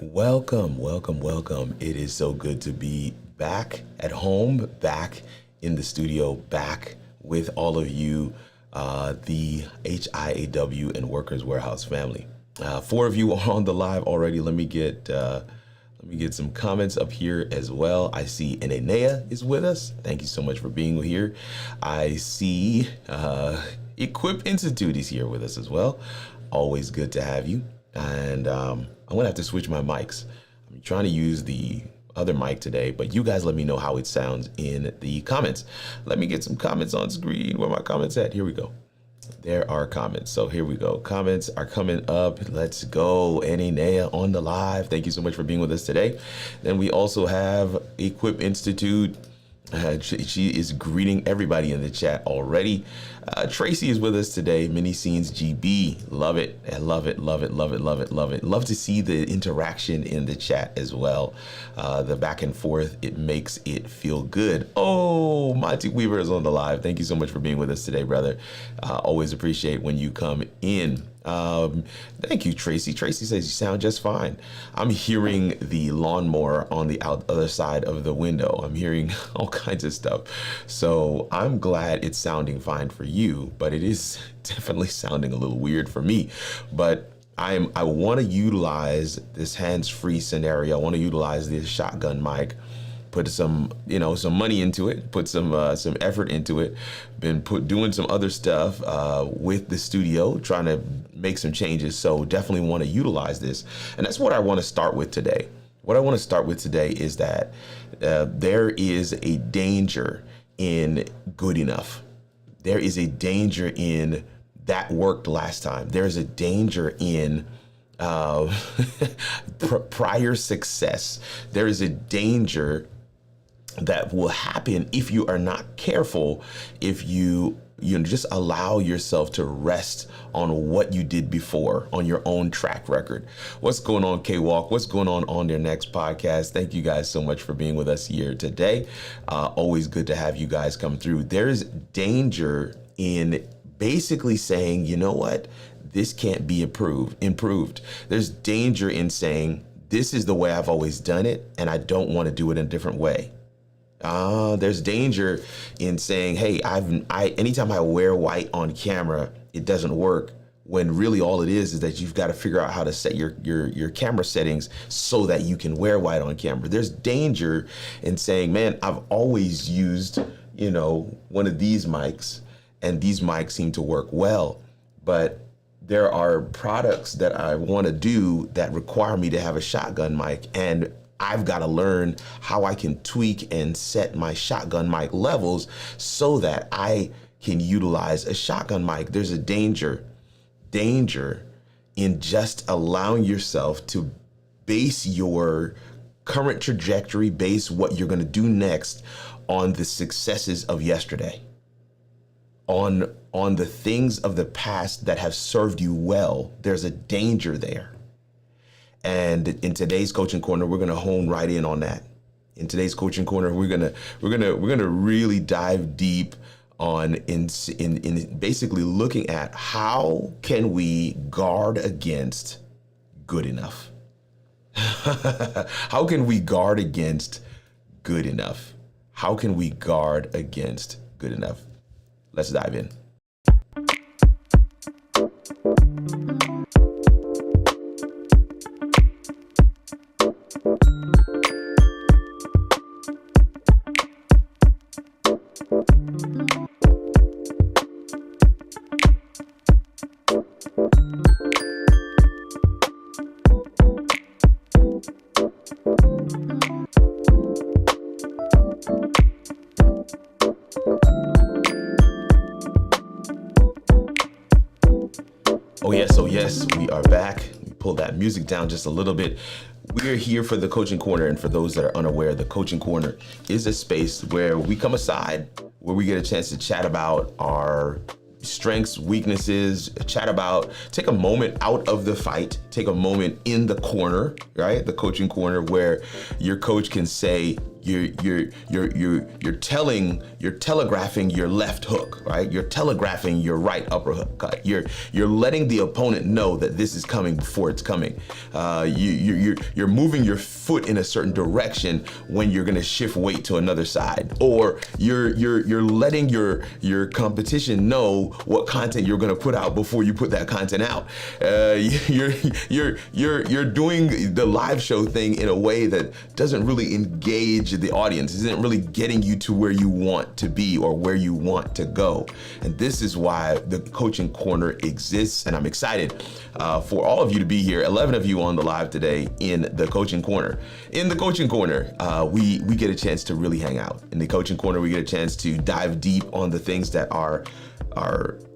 Welcome, welcome, welcome. It is so good to be back at home, back in the studio, back with all of you, the HIAW and Workers Warehouse family. 4 of you are on the live already. Let me get some comments up here as well. I see Enenea is with us. Thank you so much for being here. I see Equip Institute is here with us as well. Always good to have you. And I'm gonna have to switch my mics. I'm trying to use the other mic today, but you guys let me know how it sounds in the comments. Let me get some comments on screen. Where are my comments at? Here we go. There are comments. So here we go. Comments are coming up. Let's go. Enenea on the live. Thank you so much for being with us today. Then we also have Equip Institute. She is greeting everybody in the chat already. Tracy is with us today. Mini Scenes GB. Love it. I love it. Love it. Love it. Love it. Love it. Love to see the interaction in the chat as well. The back and forth. It makes it feel good. Oh, Monty Weaver is on the live. Thank you so much for being with us today, brother. Always appreciate when you come in. Thank you, Tracy. Tracy says you sound just fine. I'm hearing the lawnmower on the other side of the window. I'm hearing all kinds of stuff. So I'm glad it's sounding fine for you, but it is definitely sounding a little weird for me. But I want to utilize this hands-free scenario. I want to utilize this shotgun mic. Put some money into it, put some effort into it, been doing some other stuff with the studio, trying to make some changes. So definitely want to utilize this. And that's what I want to start with today. What I want to start with today is that there is a danger in good enough. There is a danger in that worked last time. There's a danger in prior success. There is a danger that will happen if you are not careful, if you just allow yourself to rest on what you did before, on your own track record. What's going on, K-Walk? What's going on their next podcast? Thank you guys so much for being with us here today. Always good to have you guys come through. There's danger in basically saying, you know what, this can't be improved. There's danger in saying, this is the way I've always done it, and I don't want to do it in a different way. There's danger in saying, hey, anytime I wear white on camera, it doesn't work, when really all it is that you've got to figure out how to set your camera settings so that you can wear white on camera. There's danger in saying, man, I've always used, one of these mics, and these mics seem to work well, but there are products that I want to do that require me to have a shotgun mic, and I've got to learn how I can tweak and set my shotgun mic levels so that I can utilize a shotgun mic. There's a danger in just allowing yourself to base your current trajectory, base what you're going to do next on the successes of yesterday, on the things of the past that have served you well. There's a danger there. And in today's coaching corner, we're going to hone right in on that. In today's coaching corner, we're gonna really dive deep on in basically looking at how can we guard against good enough. How can we guard against good enough? How can we guard against good enough? Let's dive in. Oh yes, we are back. We pulled that music down just a little bit. We're here for the Coaching Corner, and for those that are unaware, the Coaching Corner is a space where we come aside, where we get a chance to chat about our strengths, weaknesses, take a moment out of the fight, take a moment in the corner, right? The Coaching Corner, where your coach can say, you're telegraphing your left hook, right? You're telegraphing your right uppercut. You're letting the opponent know that this is coming before it's coming. You're moving your foot in a certain direction when you're gonna shift weight to another side, or you're letting your competition know what content you're gonna put out before you put that content out. You're doing the live show thing in a way that doesn't really engage the audience, isn't really getting you to where you want to be or where you want to go. And this is why the Coaching Corner exists, and I'm excited for all of you to be here. 11 of you on the live today in the Coaching Corner. In the Coaching Corner, we get a chance to really hang out. In the Coaching Corner, we get a chance to dive deep on the things that are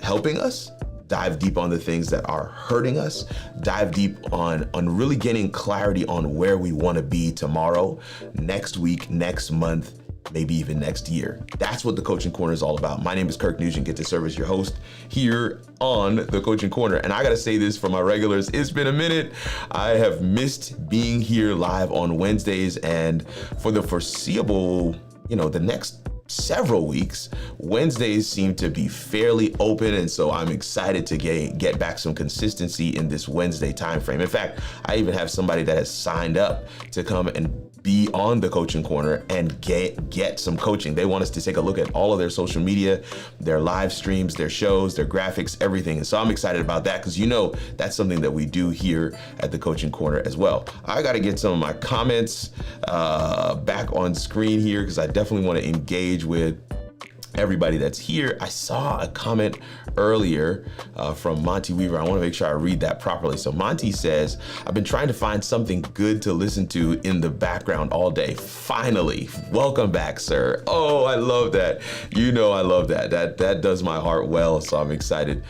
helping us, dive deep on the things that are hurting us, dive deep on really getting clarity on where we want to be tomorrow, next week, next month, maybe even next year. That's what the Coaching Corner is all about. My name is Kirk Nugent, get to serve as your host here on the Coaching Corner. And I gotta say this for my regulars, it's been a minute. I have missed being here live on Wednesdays, and for the foreseeable, the next several weeks, Wednesdays seem to be fairly open, and so I'm excited to get back some consistency in this Wednesday timeframe. In fact, I even have somebody that has signed up to come and be on the Coaching Corner and get some coaching. They want us to take a look at all of their social media, their live streams, their shows, their graphics, everything. And so I'm excited about that, because that's something that we do here at the Coaching Corner as well. I got to get some of my comments back on screen here, because I definitely want to engage with everybody that's here. I saw a comment earlier from Monty Weaver. I want to make sure I read that properly. So Monty says, I've been trying to find something good to listen to in the background all day. Finally, welcome back, sir. Oh, I love that. I love that. That does my heart well. So I'm excited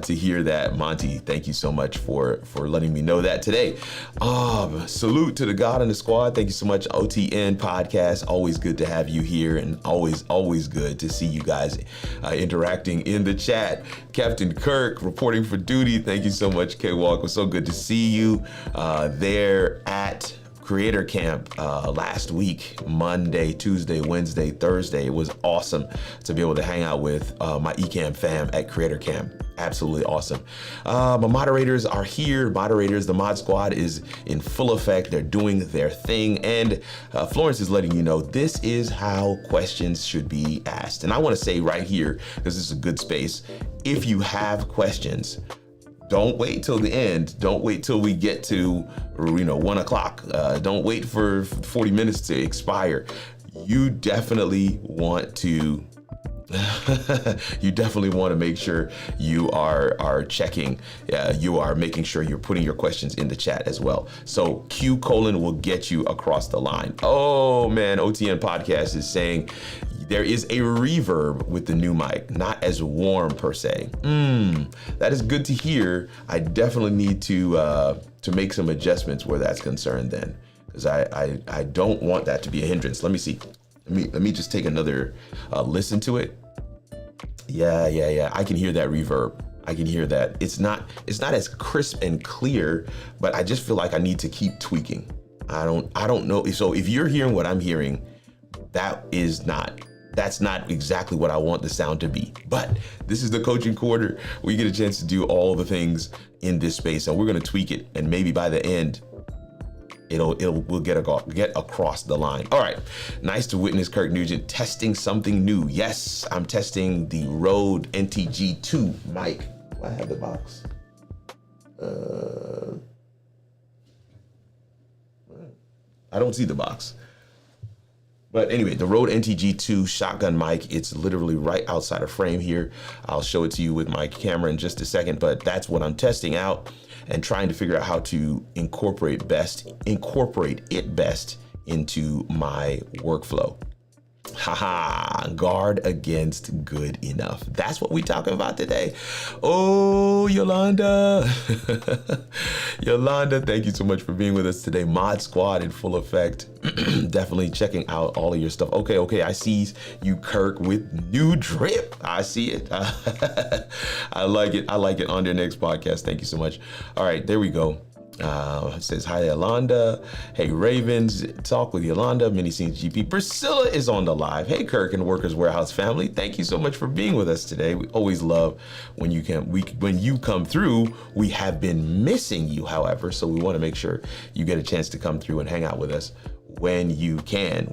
to hear that. Monty, thank you so much for letting me know that today. Salute to the God in the squad. Thank you so much, OTN Podcast. Always good to have you here, and always good to see you guys interacting in the chat. Captain Kirk reporting for duty. Thank you so much, K-Walk. It was so good to see you there at Creator Camp last week, Monday, Tuesday, Wednesday, Thursday. It was awesome to be able to hang out with my eCamp fam at Creator Camp. Absolutely awesome. My moderators are here. The mod squad is in full effect. They're doing their thing. And Florence is letting you know this is how questions should be asked. And I want to say right here, because this is a good space, if you have questions, don't wait till the end. Don't wait till we get to 1 o'clock. Don't wait for 40 minutes to expire. You definitely want to make sure you are checking. You are making sure you're putting your questions in the chat as well. So Q: will get you across the line. Oh man, OTN Podcast is saying there is a reverb with the new mic, not as warm per se. That is good to hear. I definitely need to make some adjustments where that's concerned then, because I don't want that to be a hindrance. Let me see. Let me just take another listen to it. Yeah. I can hear that reverb. I can hear that. It's not as crisp and clear, but I just feel like I need to keep tweaking. I don't know. So if you're hearing what I'm hearing, that's not exactly what I want the sound to be. But this is the Coaching Corner. We get a chance to do all the things in this space, and we're gonna tweak it, and maybe by the end, we'll get across the line. All right, nice to witness Kirk Nugent testing something new. Yes, I'm testing the Rode NTG2 mic. Do I have the box? I don't see the box. But anyway, the Rode NTG2 shotgun mic, it's literally right outside of frame here. I'll show it to you with my camera in just a second, but that's what I'm testing out and trying to figure out how to incorporate it best into my workflow. Guard against good enough. That's what we're talking about today. Oh, Yolanda. Yolanda, thank you so much for being with us today. Mod Squad in full effect. Definitely checking out all of your stuff. Okay, I see you, Kirk, with new drip. I see it. I like it on their next podcast. Thank you so much. All right, there we go. It says, hi, Yolanda. Hey, Ravens, talk with Yolanda, Mini Scenes GP. Priscilla is on the live. Hey, Kirk and Workers Warehouse family. Thank you so much for being with us today. We always love when you when you come through. We have been missing you, however, so we want to make sure you get a chance to come through and hang out with us when you can.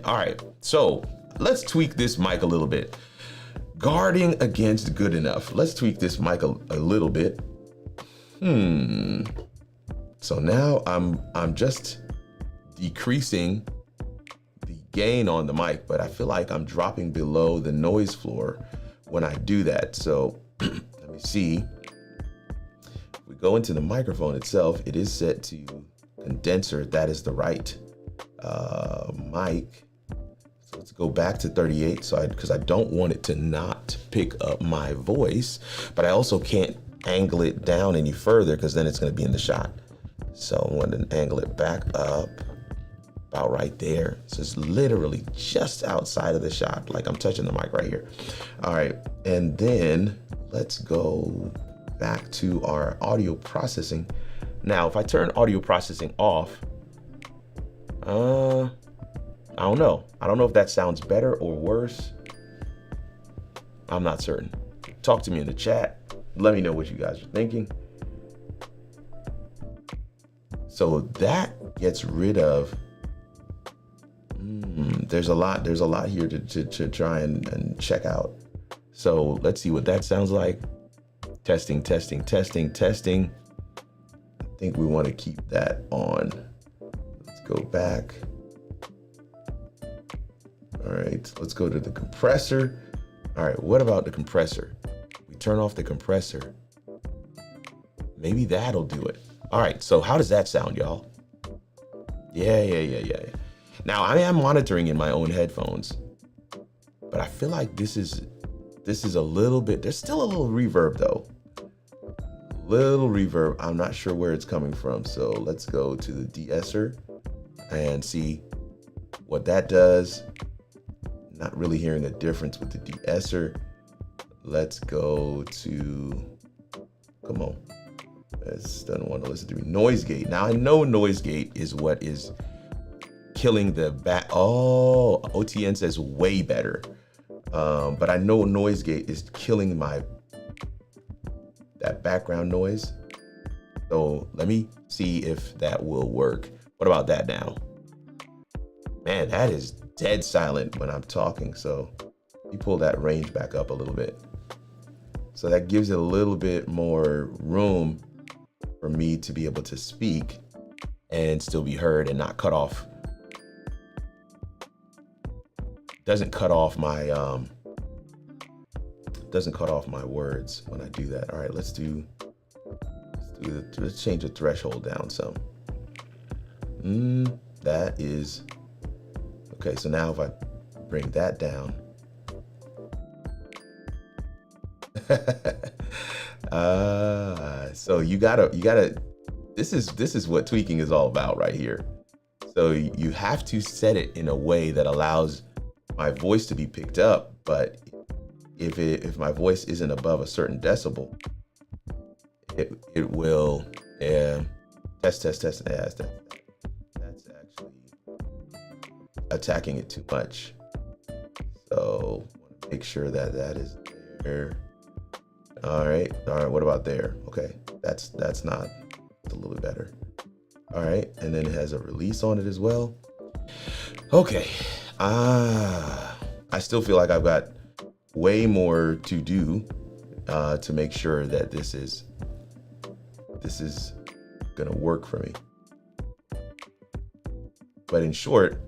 All right, so let's tweak this mic a little bit. Guarding against good enough. Let's tweak this mic a little bit. So now I'm just decreasing the gain on the mic, but I feel like I'm dropping below the noise floor when I do that. So let me see. If we go into the microphone itself, it is set to condenser. That is the right mic. So let's go back to 38. Because I don't want it to not pick up my voice, but I also can't angle it down any further because then it's going to be in the shot. So I'm going to angle it back up about right there. So it's literally just outside of the shot, like I'm touching the mic right here. All right, and then let's go back to our audio processing. Now, if I turn audio processing off, I don't know. I don't know if that sounds better or worse. I'm not certain. Talk to me in the chat. Let me know what you guys are thinking. So that gets rid of, there's a lot here to try and check out. So let's see what that sounds like. Testing. I think we want to keep that on. Let's go back. All right, let's go to the compressor. All right, what about the compressor? We turn off the compressor. Maybe that'll do it. All right, so how does that sound, y'all? Yeah. Now I am monitoring in my own headphones, but I feel like this is a little bit, there's still a little reverb though. Little reverb, I'm not sure where it's coming from. So let's go to the de-esser and see what that does. Not really hearing a difference with the de-esser. Let's go to, come on. This doesn't want to listen to me. Noise gate. Now I know noise gate is what is killing the back. Oh, OTN says way better. But I know noise gate is killing that background noise. So let me see if that will work. What about that now? Man, that is dead silent when I'm talking. So you pull that range back up a little bit. So that gives it a little bit more room for me to be able to speak and still be heard and not cut off. Doesn't cut off my words when I do that. All right, let's change the threshold down some. That is okay. So now if I bring that down, so you gotta. This is what tweaking is all about right here. So you have to set it in a way that allows my voice to be picked up, but if my voice isn't above a certain decibel, it will test. That's actually attacking it too much. So make sure that is there. All right. What about there? Okay, that's not. It's a little bit better. All right, and then it has a release on it as well. Okay. I still feel like I've got way more to do to make sure that this is gonna work for me. But in short,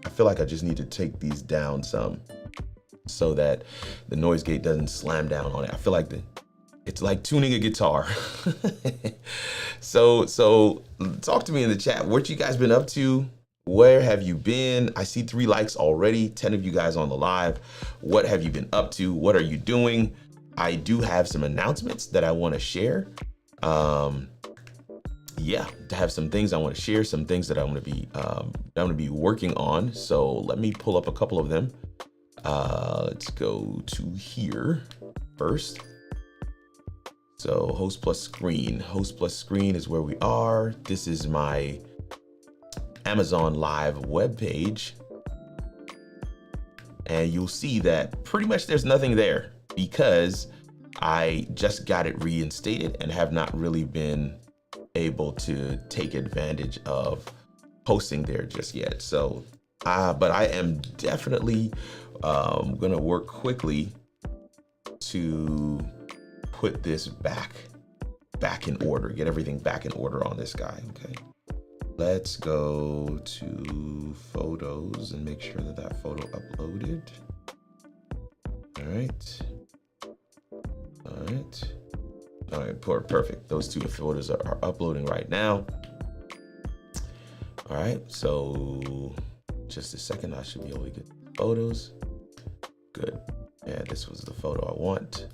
I feel like I just need to take these down some so that the noise gate doesn't slam down on it. I feel like it's like tuning a guitar. So talk to me in the chat. What you guys been up to? Where have you been? I see 3 likes already, 10 of you guys on the live. What have you been up to? What are you doing? I do have some announcements that I want to share. Yeah, to have some things I want to share, some things that I'm going to be working on. So let me pull up a couple of them. Let's go to here first. So host plus screen. Host plus screen is where we are. This is my Amazon Live webpage. And you'll see that pretty much there's nothing there because I just got it reinstated and have not really been able to take advantage of posting there just yet. So, but I am definitely gonna work quickly to put this back in order, get everything back in order on this guy. Okay, let's go to photos and make sure that that photo uploaded. All right, perfect. Those two photos are uploading right now. All right, so just a second, I should be able to get photos. Good. Yeah, this was the photo I want.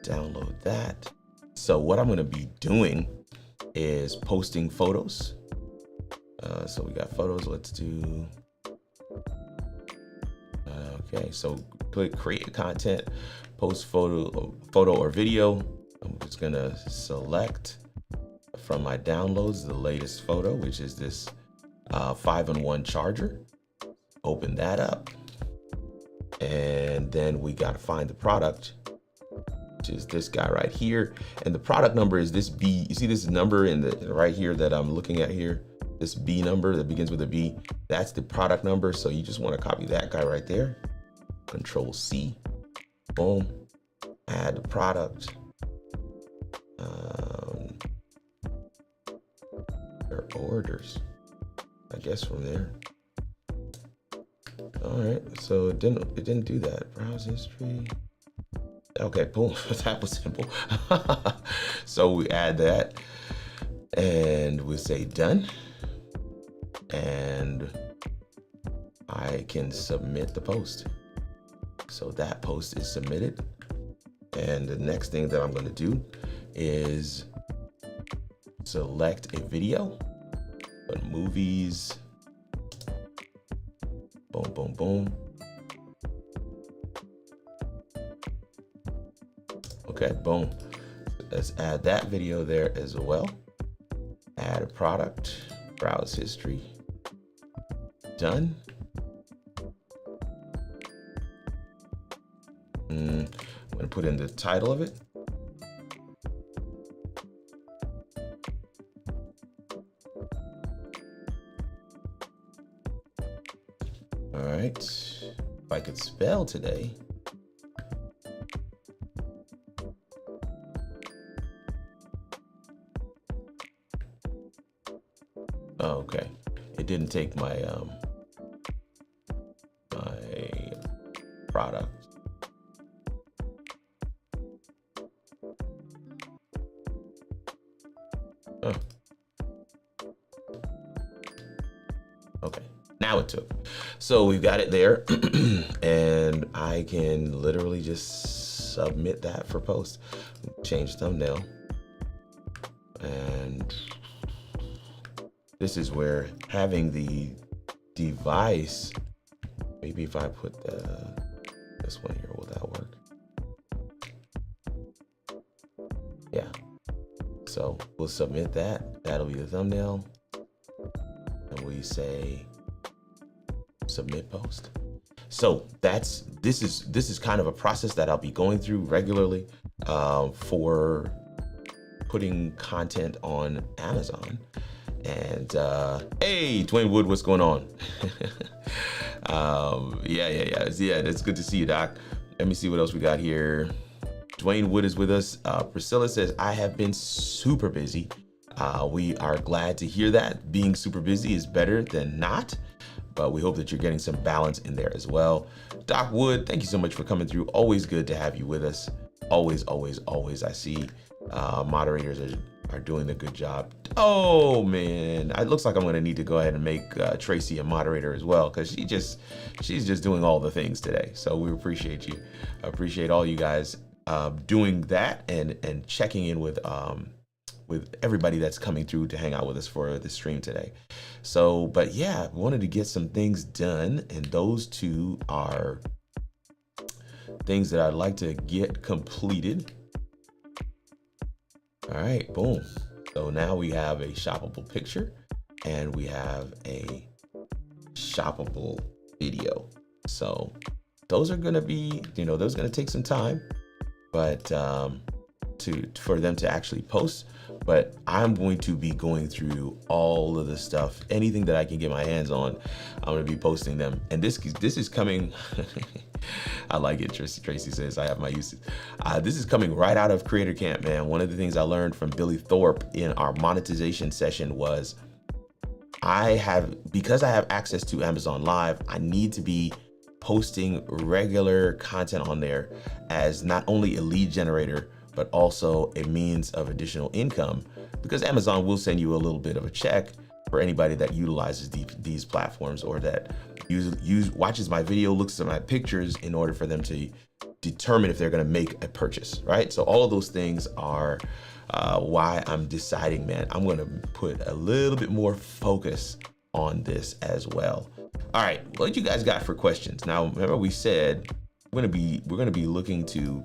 Download that. So what I'm gonna be doing is posting photos. So we got photos, let's do, okay, so click create content, post photo or video. I'm just gonna select from my downloads the latest photo, which is this 5-in-1 charger. Open that up. And then we gotta find the product, which is this guy right here. And the product number is this B. You see this number in the right here that I'm looking at here? This B number that begins with a B, that's the product number. So you just wanna copy that guy right there. Control C, boom, add the product. Their orders, I guess from there. All right, so it didn't do that. Browse history. Okay, boom, that was simple. So we add that and we say done. And I can submit the post. So that post is submitted. And the next thing that I'm gonna do is select a video, but movies, boom, boom, boom. Okay, boom. Let's add that video there as well. Add a product, browse history, done. I'm gonna put in the title of it. All right, if I could spell today. Oh, okay, it didn't take my my product. Oh. Okay, now it took. So we've got it there and I can literally just submit that for post. Change thumbnail. And this is where having the device, maybe if I put this one here, will that work? Yeah. So we'll submit that. That'll be the thumbnail. And we say submit post. So this is kind of a process that I'll be going through regularly for putting content on Amazon. And hey, Dwayne Wood, what's going on? Yeah, it's good to see you, Doc. Let me see what else we got here. Dwayne Wood is with us. Priscilla says, I have been super busy. We are glad to hear that. Being super busy is better than not, but we hope that you're getting some balance in there as well. Doc Wood, thank you so much for coming through. Always good to have you with us. Always, always, always. I see moderators are doing a good job. Oh man, it looks like I'm gonna need to go ahead and make Tracy a moderator as well, because she's just doing all the things today. So we appreciate you. I appreciate all you guys doing that and checking in with everybody that's coming through to hang out with us for the stream today. So, but yeah, wanted to get some things done, and those two are things that I'd like to get completed. All right, boom. So now we have a shoppable picture and we have a shoppable video. So those are gonna be, those are gonna take some time, but for them to actually post. But I'm going to be going through all of the stuff, anything that I can get my hands on. I'm gonna be posting them, and this is coming. I like it. Tracy says I have my uses. This is coming right out of Creator Camp, man. One of the things I learned from Billy Thorpe in our monetization session was because I have access to Amazon Live, I need to be posting regular content on there as not only a lead generator, but also a means of additional income, because Amazon will send you a little bit of a check for anybody that utilizes these platforms, or that watches my video, looks at my pictures in order for them to determine if they're gonna make a purchase, right? So all of those things are why I'm deciding, man, I'm gonna put a little bit more focus on this as well. All right, what you guys got for questions? Now, remember we said we're gonna be looking to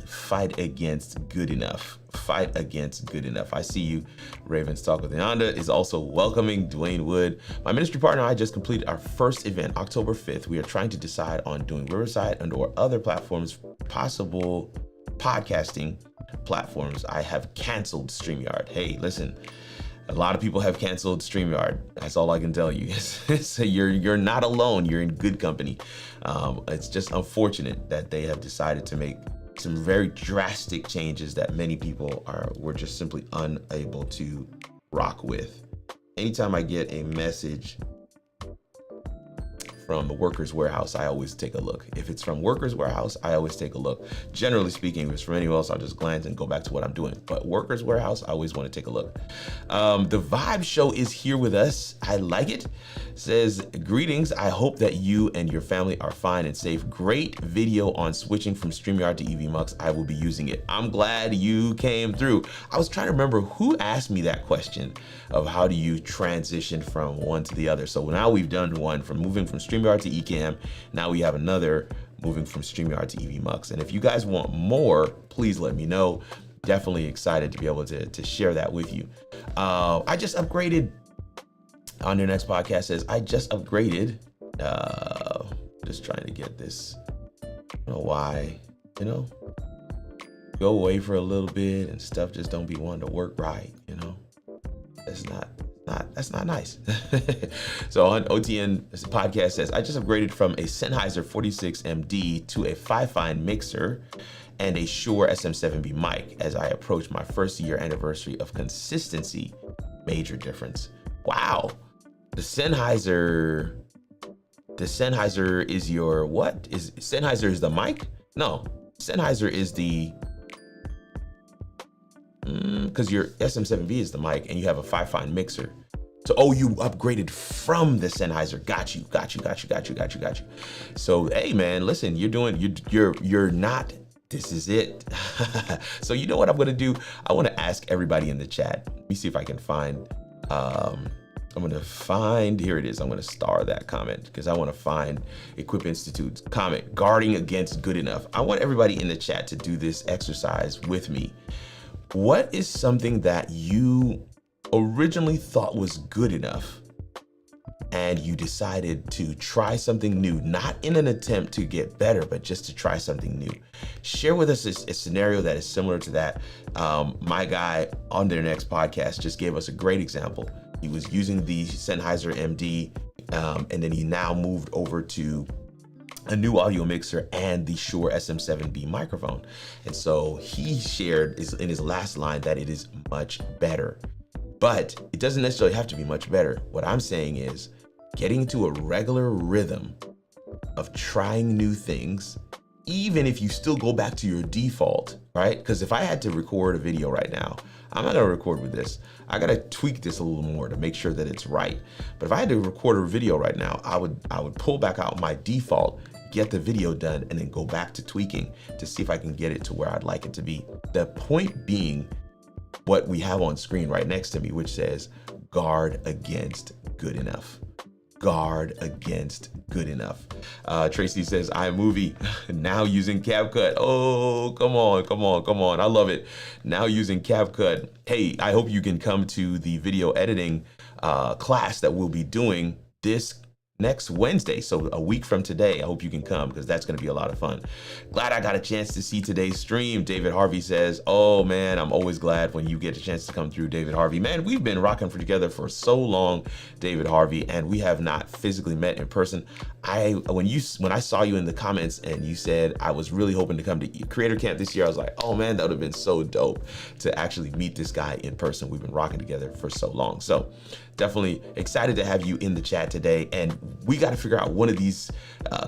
fight against good enough. Fight against good enough. I see you. Ravens Talk with Yonda is also welcoming Dwayne Wood. My ministry partner and I just completed our first event, October 5th. We are trying to decide on doing Riverside and or other platforms, possible podcasting platforms. I have canceled StreamYard. Hey, listen, a lot of people have canceled StreamYard. That's all I can tell you. So you're not alone. You're in good company. It's just unfortunate that they have decided to make some very drastic changes that many people were just simply unable to rock with. Anytime I get a message from the Workers Warehouse, I always take a look. If it's from Workers Warehouse, I always take a look. Generally speaking, if it's from anyone else, I'll just glance and go back to what I'm doing. But Workers Warehouse, I always want to take a look. The Vibe Show is here with us. I like it. Says, greetings. I hope that you and your family are fine and safe. Great video on switching from StreamYard to EVMux. I will be using it. I'm glad you came through. I was trying to remember who asked me that question of how do you transition from one to the other. So now we've done one from moving from StreamYard to Ecamm. Now we have another moving from StreamYard to EVMux. And if you guys want more, please let me know. Definitely excited to be able to share that with you. I just upgraded. On their next podcast says, I just upgraded. Just trying to get this. I don't know why, go away for a little bit and stuff just don't be wanting to work right, That's not nice. So on OTN podcast says, I just upgraded from a Sennheiser 46MD to a Fifine mixer and a Shure SM7B mic as I approach my first year anniversary of consistency. Major difference. Wow. The Sennheiser is your what? Sennheiser is the mic? No, Sennheiser is the, because your SM7B is the mic and you have a Fifine mixer. So, you upgraded from the Sennheiser. Got you. So, hey man, listen, you're not, this is it. So you know what I'm gonna do? I wanna ask everybody in the chat. Let me see if I can find, here it is. I'm gonna star that comment because I wanna find Equip Institute's comment, guarding against good enough. I want everybody in the chat to do this exercise with me. What is something that you originally thought was good enough and you decided to try something new, not in an attempt to get better, but just to try something new? Share with us a scenario that is similar to that. My guy on their next podcast just gave us a great example. He was using the Sennheiser MD, and then he now moved over to a new audio mixer and the Shure SM7B microphone. And so he shared in his last line that it is much better, but it doesn't necessarily have to be much better. What I'm saying is getting into a regular rhythm of trying new things, even if you still go back to your default, right? Because if I had to record a video right now, I'm not gonna record with this. I gotta tweak this a little more to make sure that it's right. But if I had to record a video right now, I would pull back out my default, get the video done, and then go back to tweaking to see if I can get it to where I'd like it to be. The point being what we have on screen right next to me, which says guard against good enough. guard against good enough. Tracy says, iMovie, now using CapCut. Oh, come on. I love it. Now using CapCut. Hey, I hope you can come to the video editing class that we'll be doing this next Wednesday, so a week from today. I hope you can come because that's going to be a lot of fun. Glad I got a chance to see today's stream. David Harvey says, oh man, I'm always glad when you get a chance to come through, David Harvey. Man, we've been rocking together for so long, David Harvey, and we have not physically met in person. When I saw you in the comments and you said I was really hoping to come to Creator Camp this year, I was like, oh man, that would have been so dope to actually meet this guy in person. We've been rocking together for so long. So definitely excited to have you in the chat today. And we got to figure out one of these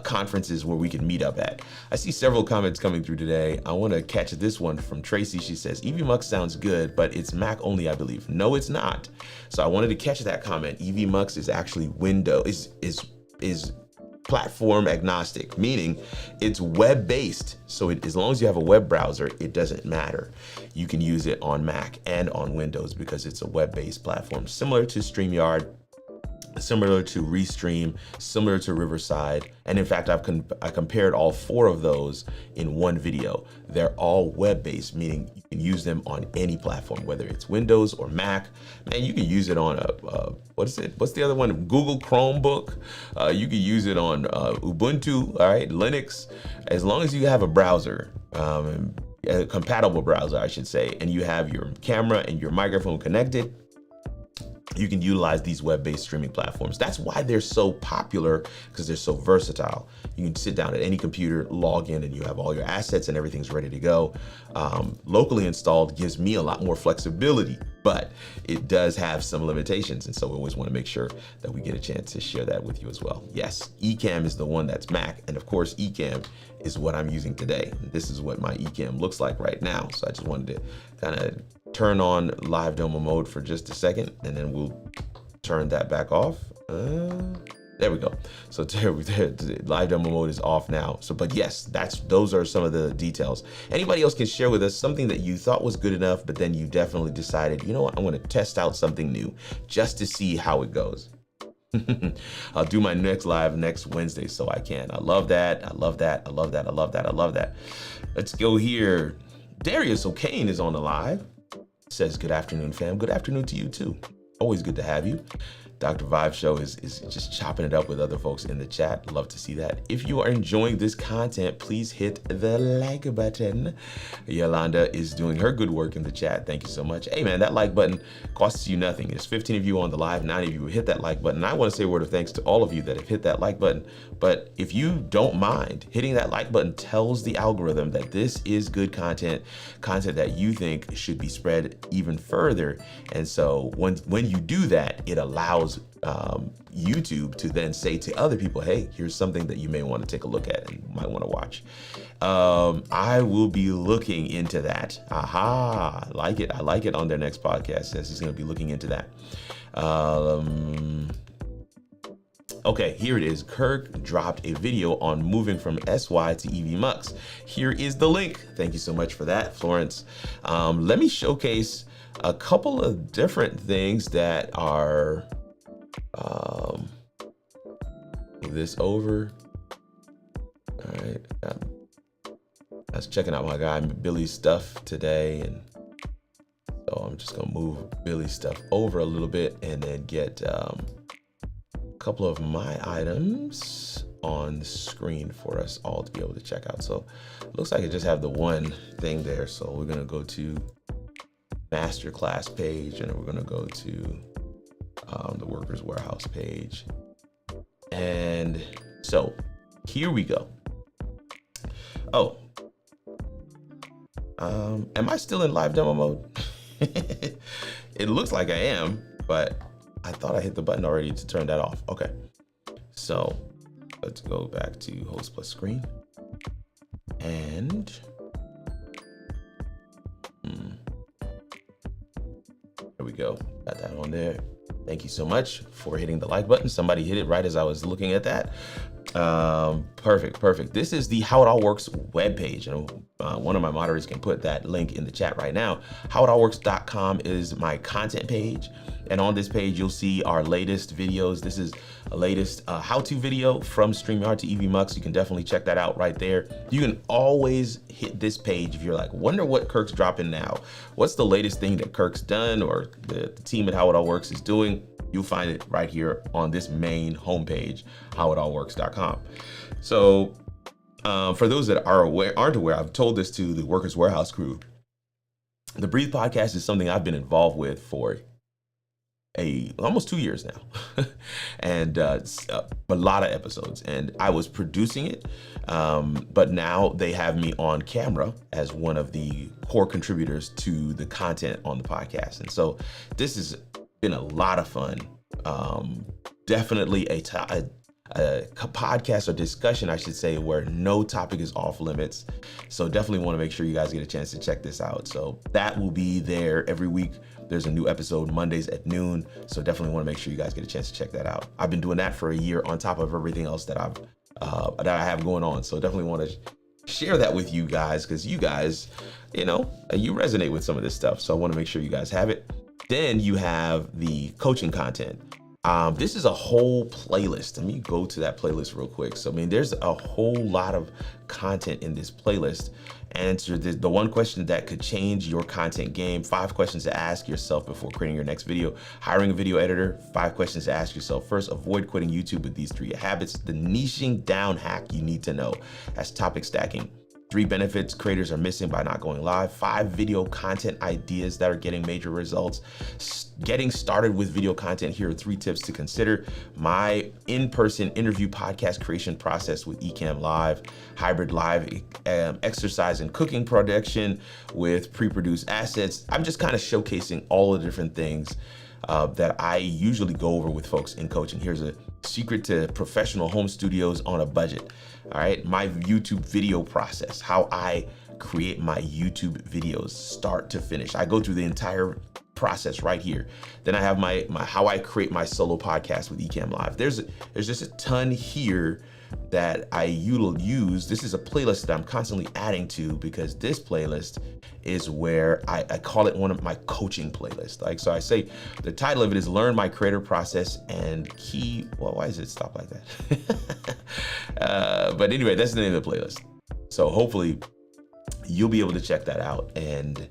conferences where we can meet up at. I see several comments coming through today. I want to catch this one from Tracy. She says, EVMux sounds good, but it's Mac only, I believe. No, it's not. So I wanted to catch that comment. EVMux is actually is platform agnostic, meaning it's web-based. So as long as you have a web browser, it doesn't matter. You can use it on Mac and on Windows because it's a web-based platform, similar to StreamYard, similar to Restream, similar to Riverside. And in fact, I compared all four of those in one video. They're all web-based, meaning you can use them on any platform, whether it's Windows or Mac. Man, you can use it on what's the other one? Google Chromebook. You can use it on Ubuntu, all right, Linux. As long as you have a browser, a compatible browser, I should say, and you have your camera and your microphone connected, you can utilize these web-based streaming platforms. That's why they're so popular, because they're so versatile. You can sit down at any computer, log in, and you have all your assets and everything's ready to go. Locally installed gives me a lot more flexibility, but it does have some limitations. And so we always want to make sure that we get a chance to share that with you as well. Yes, Ecamm is the one that's Mac. And of course, Ecamm is what I'm using today. This is what my Ecamm looks like right now. So I just wanted to kind of turn on live demo mode for just a second, and then we'll turn that back off. There we go. So live demo mode is off now. So, but yes, those are some of the details. Anybody else can share with us something that you thought was good enough, but then you definitely decided, you know what, I'm going to test out something new just to see how it goes. I'll do my next live next Wednesday, so I can. I love that. I love that. I love that. I love that. I love that. Let's go here. Darius O'Kane is on the live. Says, good afternoon, fam. Good afternoon to you too. Always good to have you. Dr. Vibe Show is just chopping it up with other folks in the chat. Love to see that. If you are enjoying this content, please hit the like button. Yolanda is doing her good work in the chat. Thank you so much. Hey man, that like button costs you nothing. There's 15 of you on the live, 9 of you hit that like button. I want to say a word of thanks to all of you that have hit that like button. But if you don't mind, hitting that like button tells the algorithm that this is good content that you think should be spread even further. And so when you do that, it allows YouTube to then say to other people, hey, here's something that you may want to take a look at and might want to watch. I will be looking into that. Aha, I like it. I like it on their next podcast. Says he's going to be looking into that. Okay, here it is. Kirk dropped a video on moving from SY to EVMux. Here is the link. Thank you so much for that, Florence. Let me showcase a couple of different things that are move this over. All right, I was checking out my guy Billy's stuff today, and so I'm just gonna move Billy's stuff over a little bit and then get a couple of my items on the screen for us all to be able to check out. So it looks like I just have the one thing there. So we're gonna go to masterclass page, and we're gonna go to the workers warehouse page. And so here we go. Oh, am I still in live demo mode? It looks like I am, but I thought I hit the button already to turn that off. Okay, so let's go back to host plus screen, and there we go. Got that on there. Thank you so much for hitting the like button. Somebody hit it right as I was looking at that. Perfect. This is the How It All Works webpage. One of my moderators can put that link in the chat right now. HowItAllWorks.com is my content page. And on this page, you'll see our latest videos. This is a latest how-to video from StreamYard to EVMux. You can definitely check that out right there. You can always hit this page if you're like, wonder what Kirk's dropping now. What's the latest thing that Kirk's done or the team at How It All Works is doing? You'll find it right here on this main homepage, howitallworks.com. So for those that aren't aware, I've told this to the Workers Warehouse crew. The Breathe podcast is something I've been involved with for almost 2 years now, and a lot of episodes, and I was producing it, but now they have me on camera as one of the core contributors to the content on the podcast. And so this has been a lot of fun. Definitely a podcast or discussion, I should say, where no topic is off limits. So definitely want to make sure you guys get a chance to check this out. So that will be there every week. There's a new episode Mondays at noon. So definitely want to make sure you guys get a chance to check that out. I've been doing that for a year on top of everything else that I have going on. So definitely want to share that with you guys, because you guys, you resonate with some of this stuff. So I want to make sure you guys have it. Then you have the coaching content. This is a whole playlist. Let me go to that playlist real quick. So, there's a whole lot of content in this playlist. Answer the one question that could change your content game, 5 questions to ask yourself before creating your next video, hiring a video editor, 5 questions to ask yourself first, avoid quitting YouTube with these 3 habits, the niching down hack you need to know, that's topic stacking, 3 benefits creators are missing by not going live, 5 video content ideas that are getting major results, getting started with video content. Here are 3 tips to consider, my in-person interview podcast creation process with Ecamm Live, hybrid live exercise and cooking production with pre-produced assets. I'm just kind of showcasing all the different things that I usually go over with folks in coaching. Here's a secret to professional home studios on a budget. All right, my YouTube video process, how I create my YouTube videos start to finish. I go through the entire process right here. Then I have my how I create my solo podcast with Ecamm Live. There's just a ton here that I use. This is a playlist that I'm constantly adding to, because this playlist is where I call it one of my coaching playlists. Like, so I say the title of it is Learn My Creator Process and Key. Well, why does it stop like that? But anyway, that's the name of the playlist. So hopefully you'll be able to check that out and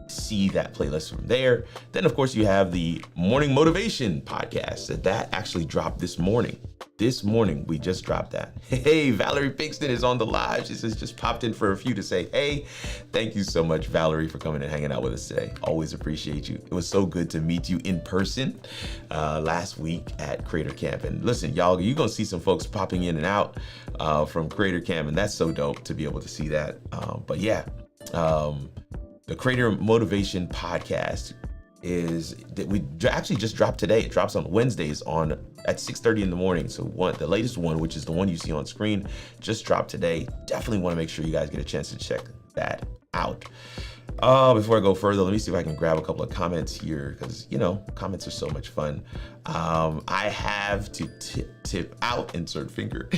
see that playlist from there. Then of course you have the Morning Motivation podcast that actually dropped this morning. This morning, we just dropped that. Hey, Valerie Pinkston is on the live. She says just popped in for a few to say, hey, thank you so much, Valerie, for coming and hanging out with us today. Always appreciate you. It was so good to meet you in person last week at Creator Camp. And listen, y'all, you're gonna see some folks popping in and out from Creator Camp, and that's so dope to be able to see that. But yeah, the Creator Motivation podcast is that we actually just dropped today. It drops on Wednesdays at 6:30 in the morning. So the latest one, which is the one you see on screen, just dropped today. Definitely want to make sure you guys get a chance to check that out. Before I go further, let me see if I can grab a couple of comments here, because comments are so much fun. I have to tip out, insert finger.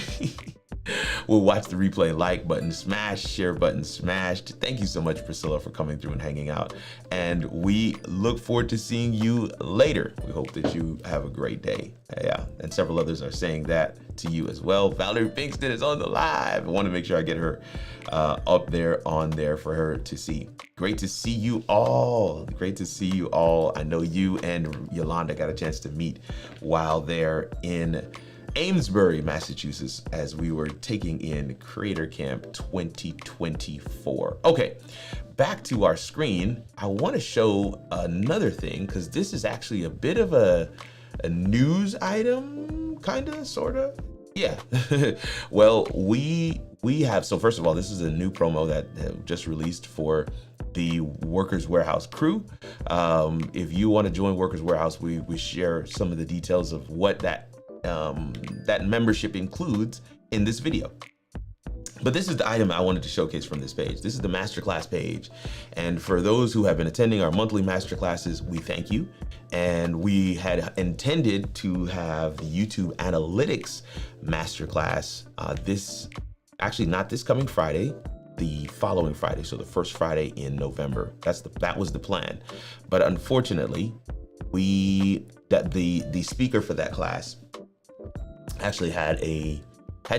We'll watch the replay, like button smashed, share button smashed. Thank you so much, Priscilla, for coming through and hanging out. And we look forward to seeing you later. We hope that you have a great day. Yeah, and several others are saying that to you as well. Valerie Pinkston is on the live. I want to make sure I get her up there on there for her to see. Great to see you all. Great to see you all. I know you and Yolanda got a chance to meet while they're in Amesbury, Massachusetts, as we were taking in Creator Camp 2024. Okay, back to our screen. I want to show another thing, because this is actually a bit of a news item, kind of, sort of. Yeah. Well, we have, so first of all, this is a new promo that just released for the Workers Warehouse crew. If you want to join Workers Warehouse, we share some of the details of what that membership includes in this video. But this is the item I wanted to showcase from this page. This is the masterclass page. And for those who have been attending our monthly masterclasses, we thank you. And we had intended to have the YouTube analytics masterclass actually not this coming Friday, the following Friday. So the first Friday in November. That was the plan. But unfortunately, the speaker for that class actually had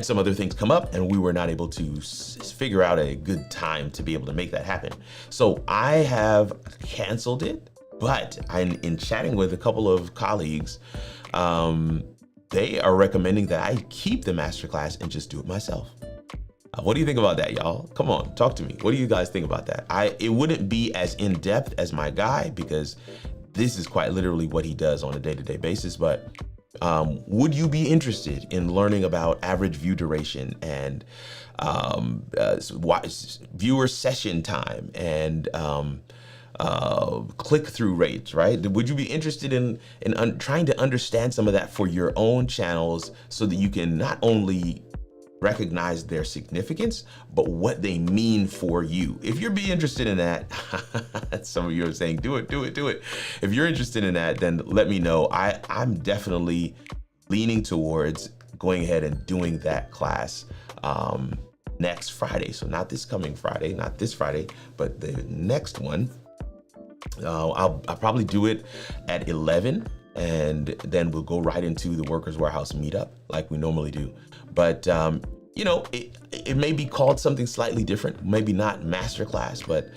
some other things come up, and we were not able to figure out a good time to be able to make that happen. So I have canceled it, but in chatting with a couple of colleagues, they are recommending that I keep the masterclass and just do it myself. What do you think about that, y'all? Come on, talk to me. What do you guys think about that? It wouldn't be as in-depth as my guy, because this is quite literally what he does on a day-to-day basis, but would you be interested in learning about average view duration and viewer session time and click-through rates, right? Would you be interested in trying to understand some of that for your own channels so that you can not only recognize their significance, but what they mean for you? If you're be interested in that, some of you are saying, do it. If you're interested in that, then let me know. I'm definitely leaning towards going ahead and doing that class next Friday. So not this coming Friday, not this Friday, but the next one. I'll probably do it at 11, and then we'll go right into the Workers Warehouse meetup like we normally do. But it may be called something slightly different, maybe not masterclass, but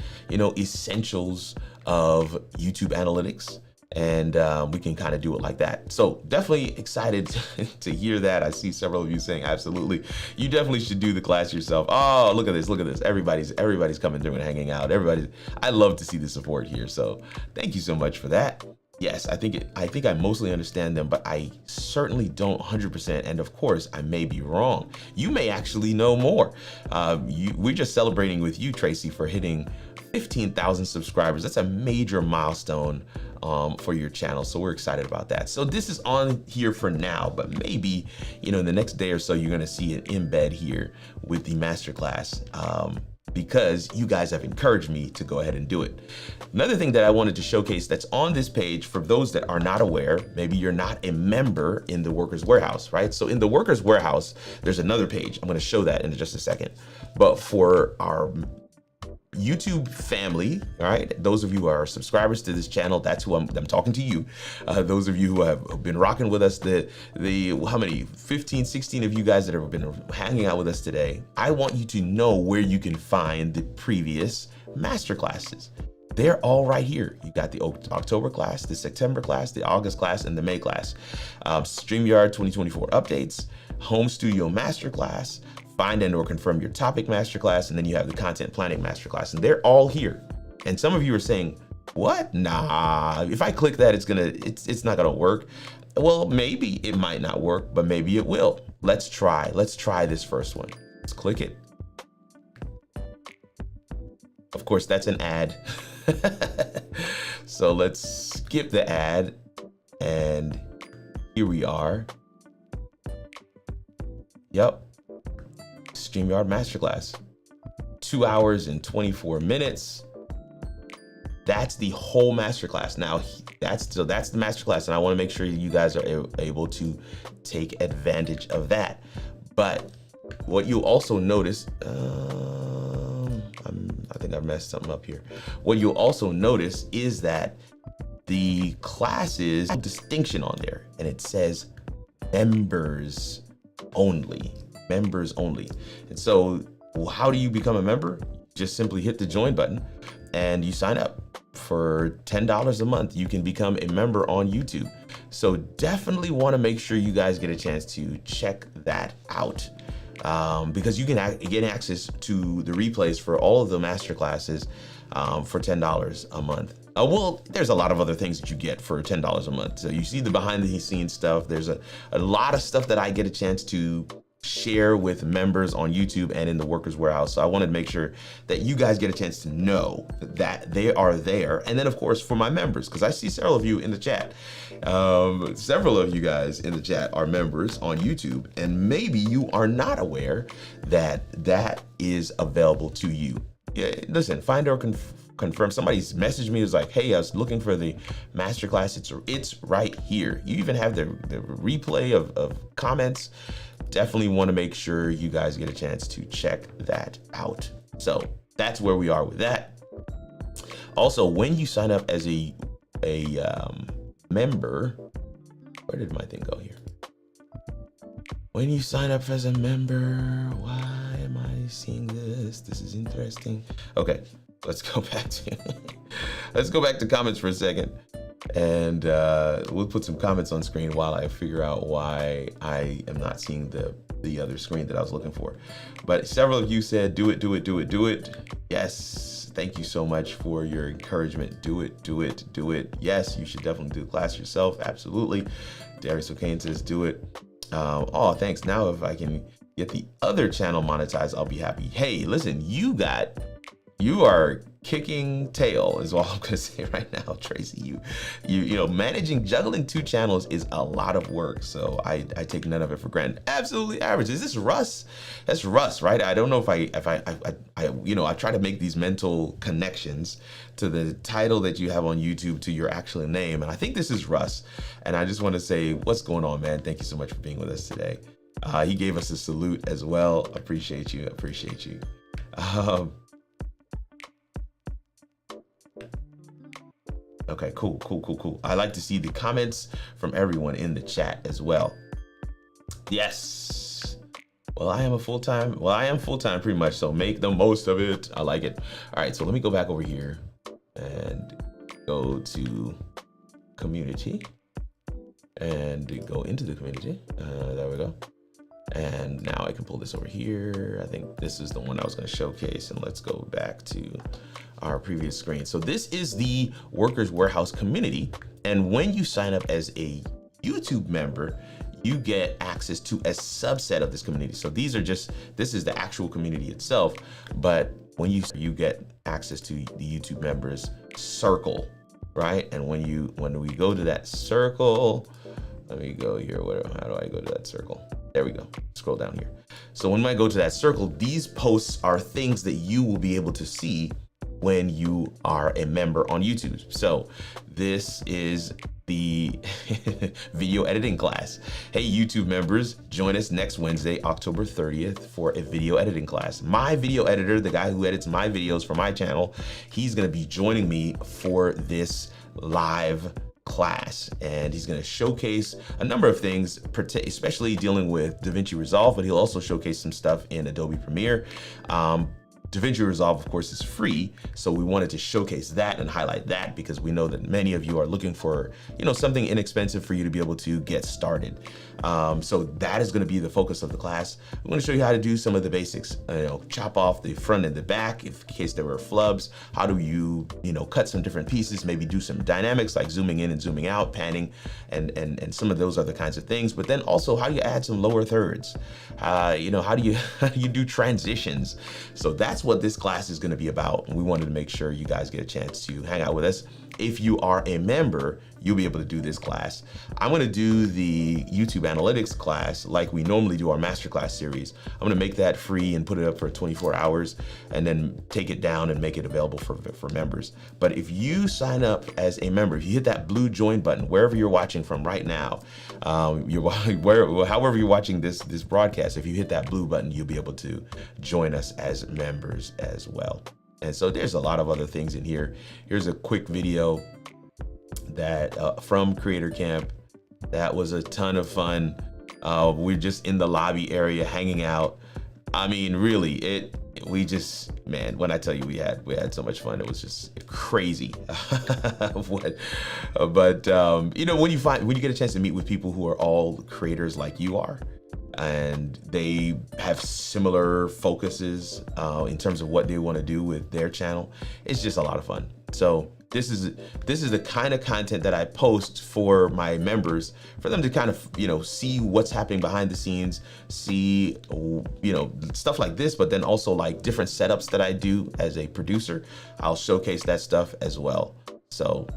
essentials of YouTube analytics. And we can kind of do it like that. So definitely excited to hear that. I see several of you saying, absolutely, you definitely should do the class yourself. Oh, look at this. Everybody's coming through and hanging out. I love to see the support here. So thank you so much for that. Yes, I think I mostly understand them, but I certainly don't 100%. And of course, I may be wrong. You may actually know more. We're just celebrating with you, Tracy, for hitting 15,000 subscribers. That's a major milestone for your channel. So we're excited about that. So this is on here for now, but maybe, in the next day or so, you're going to see an embed here with the masterclass. Because you guys have encouraged me to go ahead and do it. Another thing that I wanted to showcase that's on this page for those that are not aware, maybe you're not a member in the Workers Warehouse, right? So in the Workers Warehouse, there's another page. I'm going to show that in just a second. But for our YouTube family, all right, those of you who are subscribers to this channel, that's who I'm talking to you. Those of you who have been rocking with us, how many, 15, 16 of you guys that have been hanging out with us today, I want you to know where you can find the previous masterclasses. They're all right here. You got the October class, the September class, the August class, and the May class. StreamYard 2024 updates, Home Studio Masterclass, Find and or Confirm Your Topic Masterclass, and then you have the Content Planning Masterclass, and they're all here. And some of you are saying, what? Nah, if I click that, it's not gonna work. Well, maybe it might not work, but maybe it will. Let's try this first one. Let's click it. Of course, that's an ad. So let's skip the ad, and here we are. Yep. StreamYard Masterclass, 2 hours and 24 minutes. That's the whole masterclass. Now that's the masterclass, and I want to make sure you guys are able to take advantage of that. But what you'll also notice, I think I messed something up here. What you'll also notice is that the classes have a distinction on there, and it says members only. Members only. And so how do you become a member? Just simply hit the join button and you sign up. For $10 a month, you can become a member on YouTube. So definitely want to make sure you guys get a chance to check that out, because you can get access to the replays for all of the master classes for $10 a month. Well, there's a lot of other things that you get for $10 a month. So you see the behind the scenes stuff. There's a lot of stuff that I get a chance to share with members on YouTube and in the Workers Warehouse. So I wanted to make sure that you guys get a chance to know that they are there. And then of course for my members, because I see several of you in the chat. Several of you guys in the chat are members on YouTube, and maybe you are not aware that that is available to you. Yeah, listen, find or confirm. Somebody's messaged me, was like, hey, I was looking for the masterclass. It's right here. You even have the replay of comments. Definitely want to make sure you guys get a chance to check that out. So that's where we are with that. Also, when you sign up as a member, where did my thing go here? When you sign up as a member, why am I seeing this? This is interesting. Okay, let's go back to comments for a second, and we'll put some comments on screen while I figure out why I am not seeing the other screen that I was looking for. But several of you said, do it, do it, do it, do it. Yes, thank you so much for your encouragement. Do it, do it, do it. Yes, you should definitely do the class yourself. Absolutely. Darius O'Kane says, do it. Oh, thanks. Now if I can get the other channel monetized, I'll be happy. Hey, listen, you are kicking tail is all I'm gonna say right now, Tracy. You know, juggling 2 channels is a lot of work, so I take none of it for granted. Absolutely average. Is this Russ? That's Russ, right? I don't know if I try to make these mental connections to the title that you have on YouTube to your actual name, and I think this is Russ. And I just want to say, what's going on, man? Thank you so much for being with us today. He gave us a salute as well. Appreciate you. Appreciate you. Okay, cool. I like to see the comments from everyone in the chat as well. Yes. Well, I am full-time pretty much, so make the most of it. I like it. All right, so let me go back over here and go to community and go into the community. There we go. And now I can pull this over here. I think this is the one I was going to showcase, and let's go back to our previous screen. So this is the Workers Warehouse community. And when you sign up as a YouTube member, you get access to a subset of this community. So this is the actual community itself, but when you get access to the YouTube members circle, right? And when we go to that circle, let me go here. How do I go to that circle? There we go. Scroll down here. So when I go to that circle, these posts are things that you will be able to see when you are a member on YouTube. So this is the video editing class. Hey, YouTube members, join us next Wednesday, October 30th for a video editing class. My video editor, the guy who edits my videos for my channel, he's gonna be joining me for this live class, and he's going to showcase a number of things, especially dealing with DaVinci Resolve, but he'll also showcase some stuff in Adobe Premiere. DaVinci Resolve, of course, is free, so we wanted to showcase that and highlight that because we know that many of you are looking for, something inexpensive for you to be able to get started. So that is going to be the focus of the class. I'm going to show you how to do some of the basics. Chop off the front and the back in case there were flubs. How do you, cut some different pieces? Maybe do some dynamics like zooming in and zooming out, panning, and some of those other kinds of things. But then also how you add some lower thirds. How do you do transitions? So that's what this class is going to be about. And we wanted to make sure you guys get a chance to hang out with us. If you are a member, you'll be able to do this class. I'm going to do the YouTube analytics class like we normally do our masterclass series. I'm going to make that free and put it up for 24 hours and then take it down and make it available for members. But if you sign up as a member, if you hit that blue join button, wherever you're watching from right now, however you're watching this broadcast, if you hit that blue button, you'll be able to join us as members as well. And so there's a lot of other things in here. Here's a quick video that from Creator Camp. That was a ton of fun. We're just in the lobby area hanging out. I mean, really, man, when I tell you we had so much fun, it was just crazy. When you get a chance to meet with people who are all creators like you are, and they have similar focuses in terms of what they want to do with their channel, it's just a lot of fun. So this is the kind of content that I post for my members, for them to kind of, see what's happening behind the scenes, see, stuff like this, but then also like different setups that I do as a producer. I'll showcase that stuff as well. So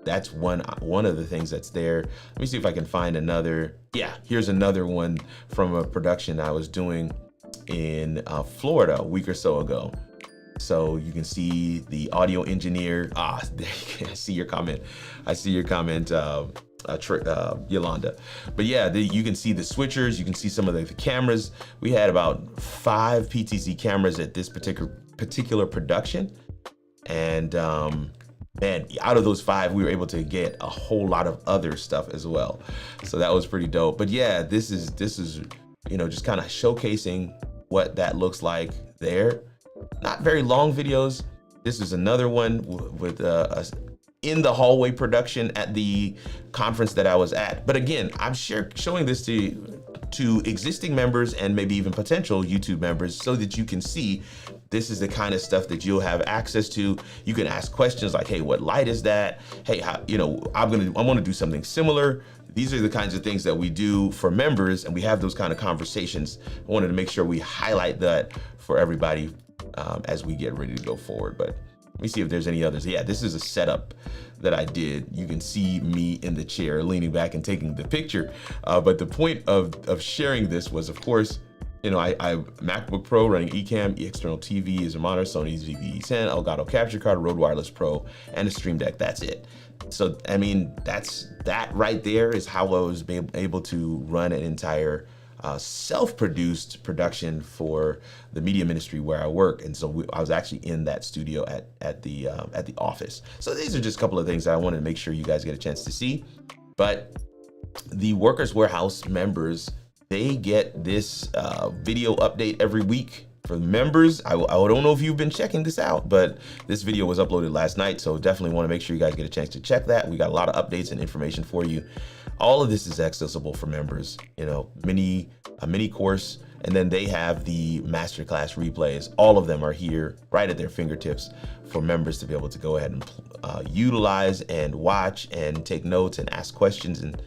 that's one of the things that's there. Let me see if I can find another. Yeah, here's another one from a production I was doing in Florida a week or so ago. So you can see the audio engineer. I see your comment. Yolanda. But yeah, you can see the switchers. You can see some of the cameras. We had about 5 PTZ cameras at this particular production, and man, out of those 5, we were able to get a whole lot of other stuff as well. So that was pretty dope. But yeah, this is just kind of showcasing what that looks like there. Not very long videos. This is another one with in the hallway production at the conference that I was at. But again, I'm showing this to existing members and maybe even potential YouTube members so that you can see this is the kind of stuff that you'll have access to. You can ask questions like, hey, what light is that? Hey, I want to do something similar. These are the kinds of things that we do for members, and we have those kind of conversations. I wanted to make sure we highlight that for everybody as we get ready to go forward. But let me see if there's any others. Yeah, this is a setup that I did. You can see me in the chair leaning back and taking the picture. But the point of sharing this was, of course, I MacBook Pro running Ecamm, external TV is a monitor, Sony ZV-E10, Elgato Capture Card, Rode Wireless Pro, and a Stream Deck. That's it. So, I mean, that right there is how I was able to run an entire self-produced production for the media ministry where I work. And so I was actually in that studio at the office. So these are just a couple of things that I wanted to make sure you guys get a chance to see. But the Workers Warehouse members, they get this video update every week. For the members, I don't know if you've been checking this out, but this video was uploaded last night, so definitely want to make sure you guys get a chance to check that. We got a lot of updates and information for you. All of this is accessible for members, a mini course, and then they have the masterclass replays. All of them are here right at their fingertips for members to be able to go ahead and utilize and watch and take notes and ask questions and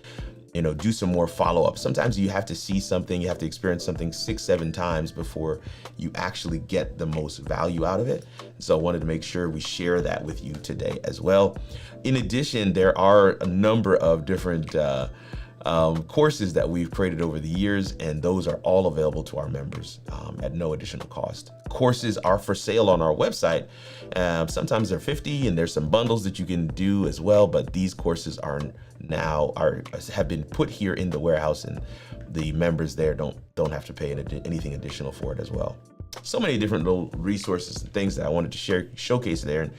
do some more follow-up. Sometimes you have to see something, you have to experience something 6-7 times before you actually get the most value out of it. So I wanted to make sure we share that with you today as well. In addition, there are a number of different courses that we've created over the years, and those are all available to our members at no additional cost. Courses are for sale on our website. Sometimes they're $50, and there's some bundles that you can do as well, but these courses have been put here in the warehouse, and the members there don't have to pay anything additional for it as well. So many different little resources and things that I wanted to showcase there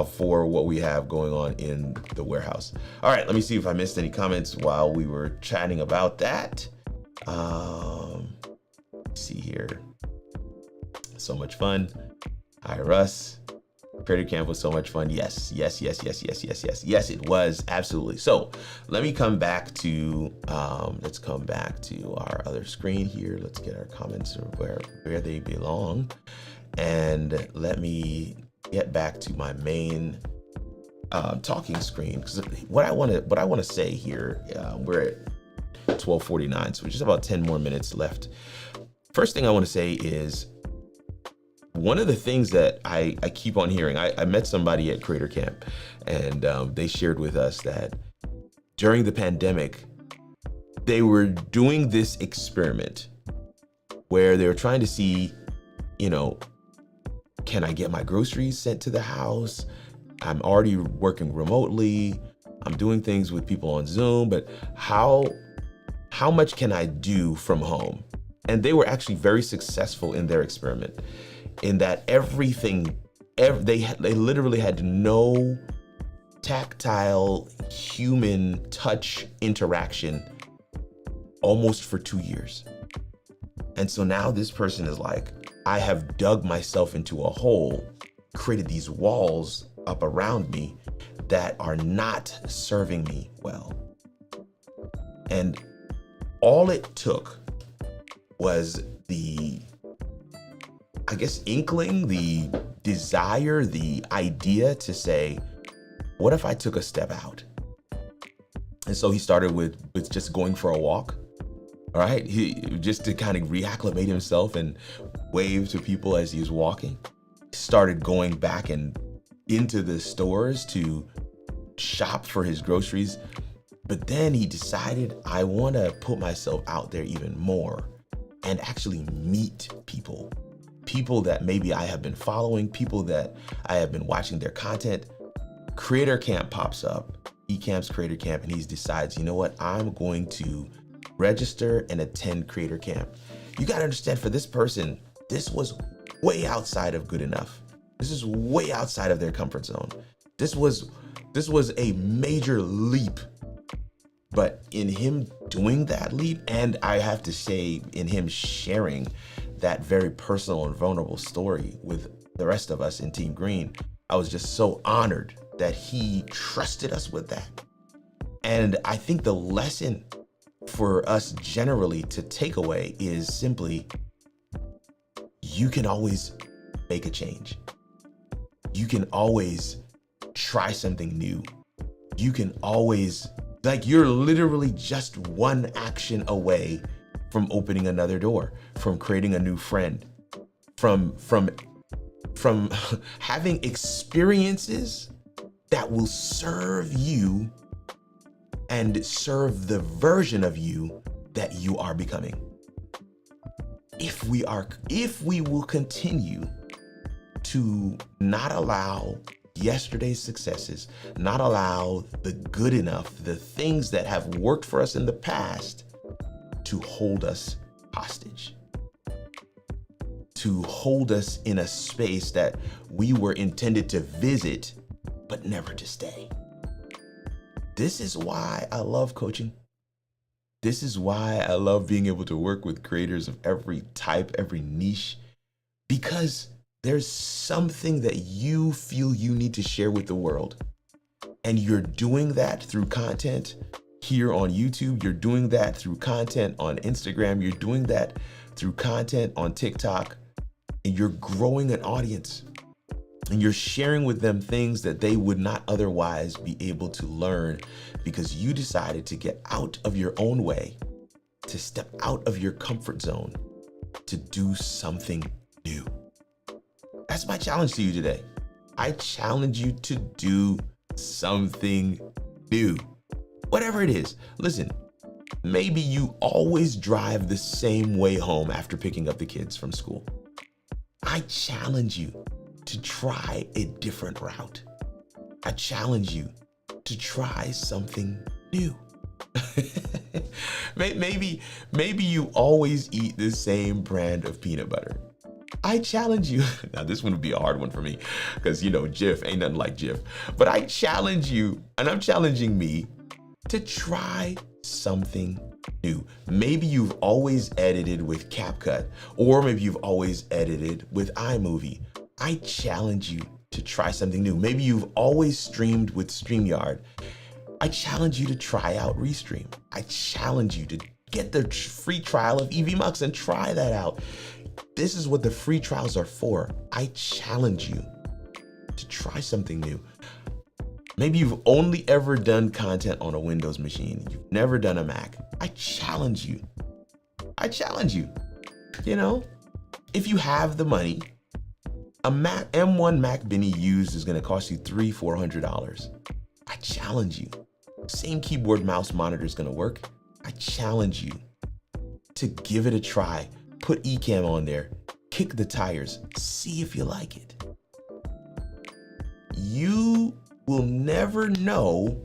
for what we have going on in the warehouse. All right, let me see if I missed any comments while we were chatting about that. Let's see here. So much fun. Hi, Russ. Creator Camp was so much fun. Yes, it was, absolutely. So let me come back to, let's come back to our other screen here. Let's get our comments where they belong. And let me get back to my main talking screen. Because what I want to say here, we're at 12:49, so just about 10 more minutes left. First thing I want to say is, one of the things that I keep on hearing, I met somebody at Creator Camp, and they shared with us that during the pandemic, they were doing this experiment where they were trying to see, can I get my groceries sent to the house? I'm already working remotely. I'm doing things with people on Zoom, but how much can I do from home? And they were actually very successful in their experiment, in that they literally had no tactile human touch interaction almost for 2 years. And so now this person is like, I have dug myself into a hole, created these walls up around me that are not serving me well. And all it took was the inkling, the desire, the idea to say, what if I took a step out? And so he started with just going for a walk. All right, he just to kind of reacclimate himself and wave to people as he was walking. Started going back and into the stores to shop for his groceries. But then he decided, I want to put myself out there even more and actually meet people that maybe I have been following, people that I have been watching their content. Creator Camp pops up, eCamp's Creator Camp, and he decides, you know what, I'm going to register and attend Creator Camp. You got to understand, for this person, this was way outside of good enough. This is way outside of their comfort zone. This was a major leap. But in him doing that leap, and I have to say, in him sharing that very personal and vulnerable story with the rest of us in Team Green, I was just so honored that he trusted us with that. And I think the lesson for us generally to take away is simply, you can always make a change. You can always try something new. You can always, like, you're literally just one action away from opening another door, from creating a new friend, from having experiences that will serve you and serve the version of you that you are becoming. If we will continue to not allow yesterday's successes, not allow the good enough, the things that have worked for us in the past, to hold us hostage, to hold us in a space that we were intended to visit, but never to stay. This is why I love coaching. This is why I love being able to work with creators of every type, every niche, because there's something that you feel you need to share with the world. And you're doing that through content here on YouTube. You're doing that through content on Instagram. You're doing that through content on TikTok. And you're growing an audience. And you're sharing with them things that they would not otherwise be able to learn, because you decided to get out of your own way, to step out of your comfort zone, to do something new. That's my challenge to you today. I challenge you to do something new, whatever it is. Listen, maybe you always drive the same way home after picking up the kids from school. I challenge you to try a different route. I challenge you to try something new. Maybe you always eat the same brand of peanut butter. I challenge you. Now this one would be a hard one for me, because Jif ain't nothing like Jif. But I challenge you, and I'm challenging me, to try something new. Maybe you've always edited with CapCut, or maybe you've always edited with iMovie. I challenge you to try something new. Maybe you've always streamed with StreamYard. I challenge you to try out Restream. I challenge you to get the free trial of EVMux and try that out. This is what the free trials are for. I challenge you to try something new. Maybe you've only ever done content on a Windows machine. You've never done a Mac. I challenge you. If you have the money, a Mac M1 Mac Mini used is going to cost you $300-400. I challenge you. Same keyboard, mouse, monitor is going to work. I challenge you to give it a try. Put eCam on there, kick the tires, see if you like it. You will never know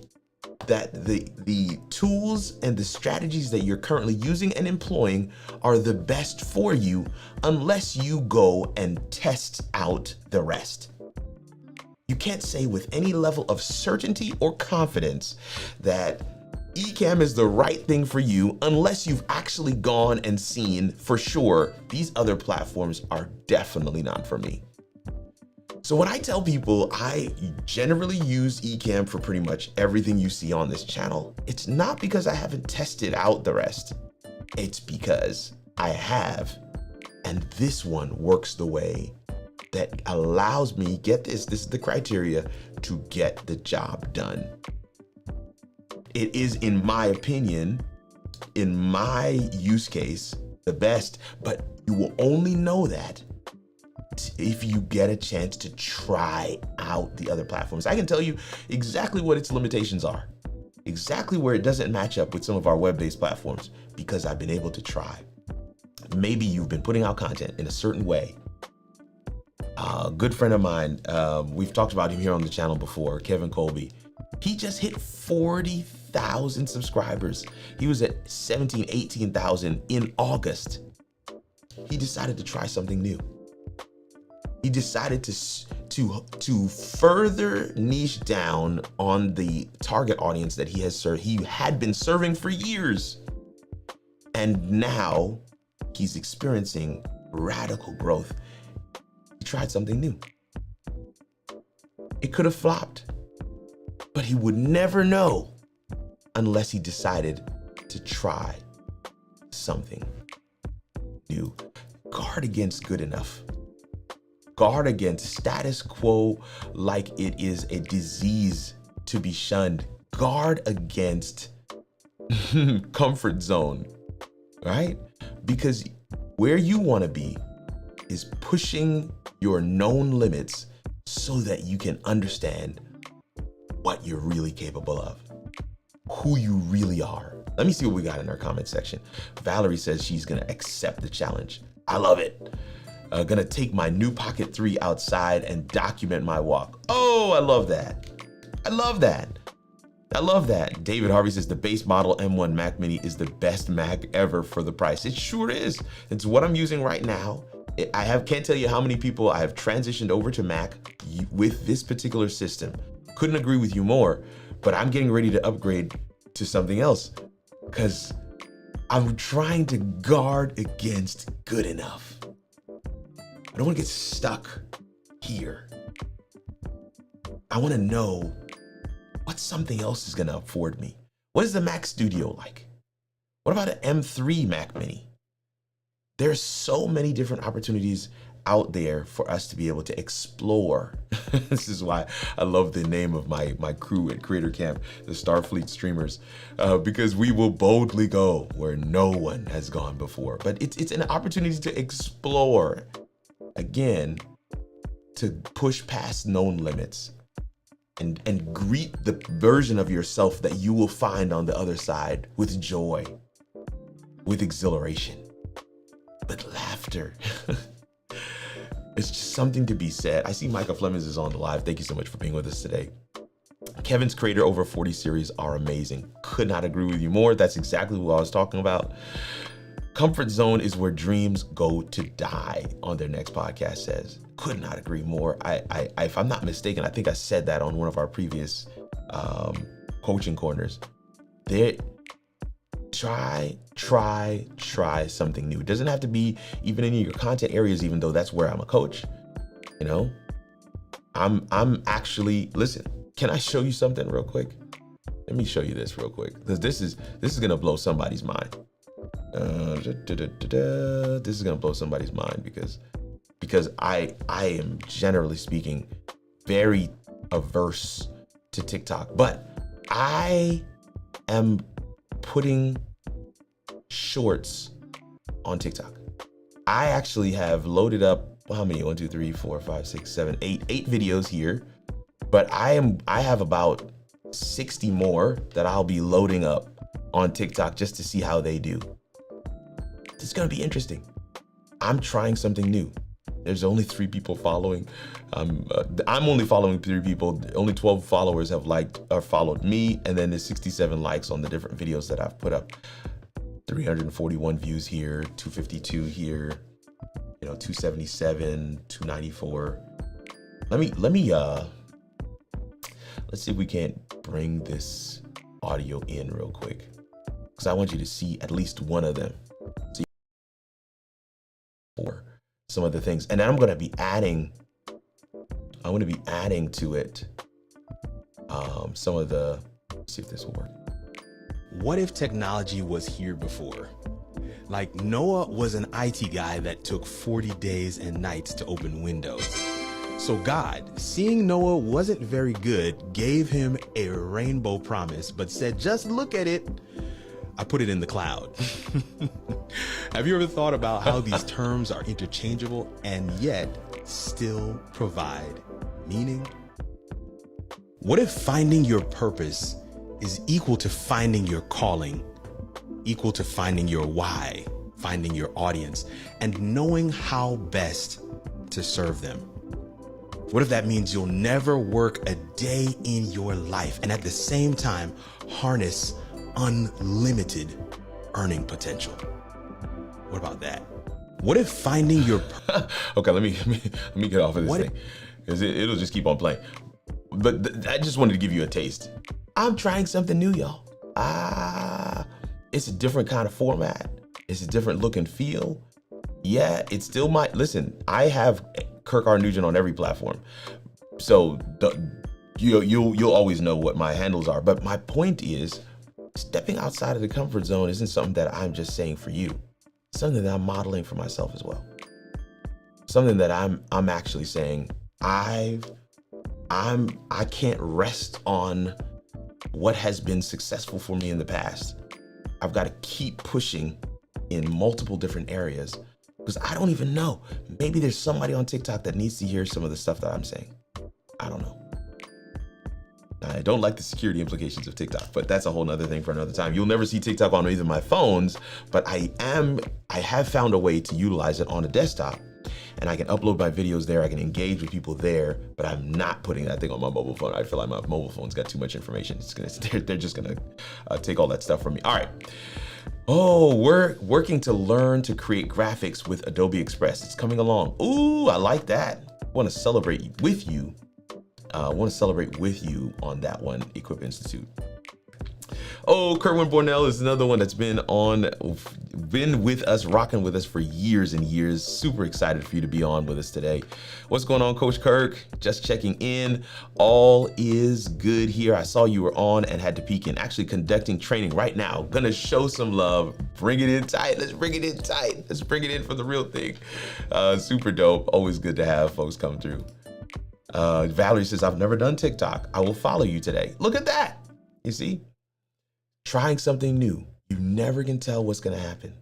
that the tools and the strategies that you're currently using and employing are the best for you unless you go and test out the rest. You can't say with any level of certainty or confidence that eCam is the right thing for you unless you've actually gone and seen for sure these other platforms are definitely not for me. So when I tell people I generally use eCam for pretty much everything you see on this channel, it's not because I haven't tested out the rest. It's because I have, and this one works the way that allows me, get this is the criteria, to get the job done. It is, in my opinion, in my use case, the best, but you will only know that if you get a chance to try out the other platforms. I can tell you exactly what its limitations are, exactly where it doesn't match up with some of our web-based platforms, because I've been able to try. Maybe you've been putting out content in a certain way. A good friend of mine, we've talked about him here on the channel before, Kevin Colby. He just hit 40,000 subscribers. He was at 17, 18,000 in August. He decided to try something new. He decided to further niche down on the target audience that he had been serving for years. And now he's experiencing radical growth. He tried something new. It could have flopped, but he would never know unless he decided to try something new. Guard against good enough. Guard against status quo like it is a disease to be shunned. Guard against comfort zone, right? Because where you want to be is pushing your known limits so that you can understand what you're really capable of, who you really are. Let me see what we got in our comment section. Valerie says she's gonna accept the challenge. I love it. Gonna take my new Pocket 3 outside and document my walk. Oh, I love that. I love that. I love that. David Harvey says the base model M1 Mac Mini is the best Mac ever for the price. It sure is. It's what I'm using right now. Can't tell you how many people I have transitioned over to Mac with this particular system. Couldn't agree with you more, but I'm getting ready to upgrade to something else because I'm trying to guard against good enough. I don't want to get stuck here. I want to know what something else is going to afford me. What is the Mac Studio like? What about an M3 Mac Mini? There's so many different opportunities out there for us to be able to explore. This is why I love the name of my crew at Creator Camp, the Starfleet Streamers, because we will boldly go where no one has gone before. But it's an opportunity to explore, again, to push past known limits and greet the version of yourself that you will find on the other side with joy, with exhilaration, with laughter. It's just something to be said. I see Micah Flemings is on the live. Thank you so much for being with us today. Kevin's Creator Over 40 series are amazing. Could not agree with you more. That's exactly what I was talking about. Comfort zone is where dreams go to die, on their next podcast says. Could not agree more. If I'm not mistaken, I think I said that on one of our previous coaching corners. Try something new. It doesn't have to be even in your content areas, even though that's where I'm a coach. You know, I'm actually, listen, can I show you something real quick? Let me show you this real quick, because this is gonna blow somebody's mind. This is gonna blow somebody's mind because I am, generally speaking, very averse to TikTok, but I am putting shorts on TikTok. I actually have loaded up, how many? 1, 2, 3, 4, 5, 6, 7, 8 videos here, but I have about 60 more that I'll be loading up on TikTok just to see how they do. It's gonna be interesting. I'm trying something new. There's only 3 people following. I'm only following 3 people. Only 12 followers have liked or followed me, and then there's 67 likes on the different videos that I've put up. 341 views here, 252 here, 277, 294. Let's see if we can't bring this audio in real quick, because I want you to see at least one of them. So for some of the things, and then I'm going to be adding to it some of the, let's see if this will work. What if technology was here before? Like Noah was an IT guy that took 40 days and nights to open Windows. So God, seeing Noah wasn't very good, gave him a rainbow promise, but said, just look at it. I put it in the cloud. Have you ever thought about how these terms are interchangeable and yet still provide meaning? What if finding your purpose is equal to finding your calling, equal to finding your why, finding your audience, and knowing how best to serve them? What if that means you'll never work a day in your life and at the same time harness unlimited earning potential? What about that? What if finding your okay, let me get off of this thing because it'll just keep on playing. But I just wanted to give you a taste. I'm trying something new, y'all. It's a different kind of format. It's a different look and feel. Yeah, it still might. Listen, I have Kirk R. Nugent on every platform, so you'll always know what my handles are. But my point is, stepping outside of the comfort zone isn't something that I'm just saying for you. It's something that I'm modeling for myself as well. Something that I'm actually saying I can't rest on what has been successful for me in the past. I've got to keep pushing in multiple different areas because I don't even know. Maybe there's somebody on TikTok that needs to hear some of the stuff that I'm saying. I don't know. I don't like the security implications of TikTok, but that's a whole nother thing for another time. You'll never see TikTok on either of my phones, but I have found a way to utilize it on a desktop, and I can upload my videos there. I can engage with people there, but I'm not putting that thing on my mobile phone. I feel like my mobile phone's got too much information. They're just gonna take all that stuff from me. All right. Oh, we're working to learn to create graphics with Adobe Express. It's coming along. Ooh, I like that. I want to celebrate with you. On that one, Equip Institute. Oh, Kerwin Bornell is another one that's been with us, rocking with us for years and years. Super excited for you to be on with us today. What's going on, Coach Kirk? Just checking in. All is good here. I saw you were on and had to peek in. Actually conducting training right now. Gonna show some love. Bring it in tight. Let's bring it in tight. Let's bring it in for the real thing. Super dope. Always good to have folks come through. Valerie says, I've never done TikTok. I will follow you today. Look at that. You see? Trying something new. You never can tell what's going to happen.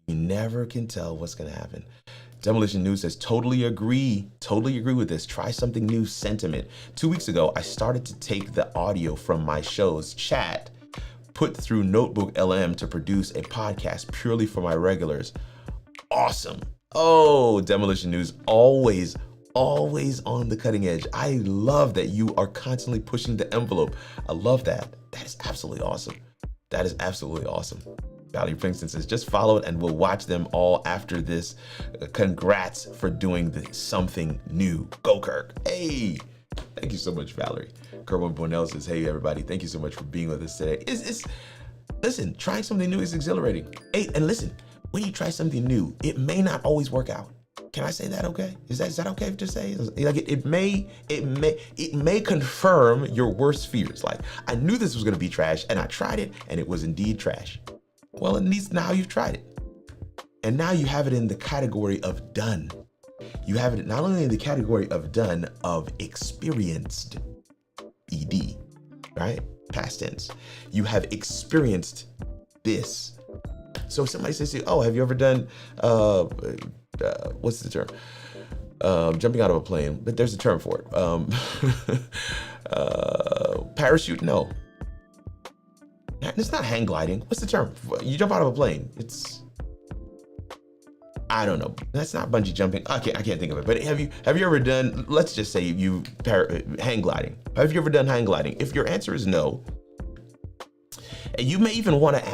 You never can tell what's going to happen. Demolition News says, totally agree with this. Try something new sentiment. 2 weeks ago, I started to take the audio from my show's chat, put through Notebook LM to produce a podcast purely for my regulars. Awesome. Oh, Demolition News, always on the cutting edge. I love that you are constantly pushing the envelope. I love that. That is absolutely awesome. That is absolutely awesome. Valerie Princeton says, just follow it and we'll watch them all after this. Congrats for doing something new. Go Kirk. Hey, thank you so much, Valerie. Kerwin Bornell says, hey everybody, thank you so much for being with us today. Listen, trying something new is exhilarating. Hey, and listen, when you try something new, it may not always work out. Can I say that okay? Is that okay to say? Like it may confirm your worst fears. Like, I knew this was gonna be trash and I tried it and it was indeed trash. Well, at least now you've tried it. And now you have it in the category of done. You have it not only in the category of done, of experienced, ED, right? Past tense. You have experienced this. So if somebody says to you, oh, have you ever done, what's the term? Jumping out of a plane, but there's a term for it. Parachute, no. It's not hang gliding. What's the term? You jump out of a plane. I don't know. That's not bungee jumping. I can't think of it. But have you ever done, let's just say hang gliding. Have you ever done hang gliding? If your answer is no, you may even want to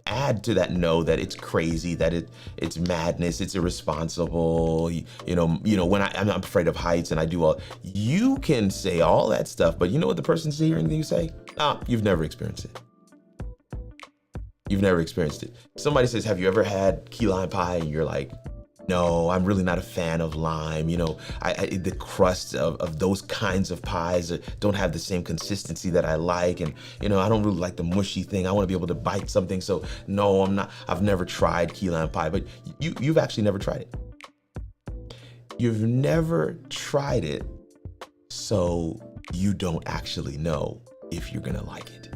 add to that no, that it's crazy, that it's madness, it's irresponsible, you know, when I'm afraid of heights and I do all, you can say all that stuff, but you know what the person's hearing you say? You've never experienced it. You've never experienced it. Somebody says, have you ever had key lime pie? And you're like, No, I'm really not a fan of lime. The crust of those kinds of pies don't have the same consistency that I like. And, I don't really like the mushy thing. I want to be able to bite something. So no, I've never tried key lime pie, but you've actually never tried it. You've never tried it. So you don't actually know if you're going to like it.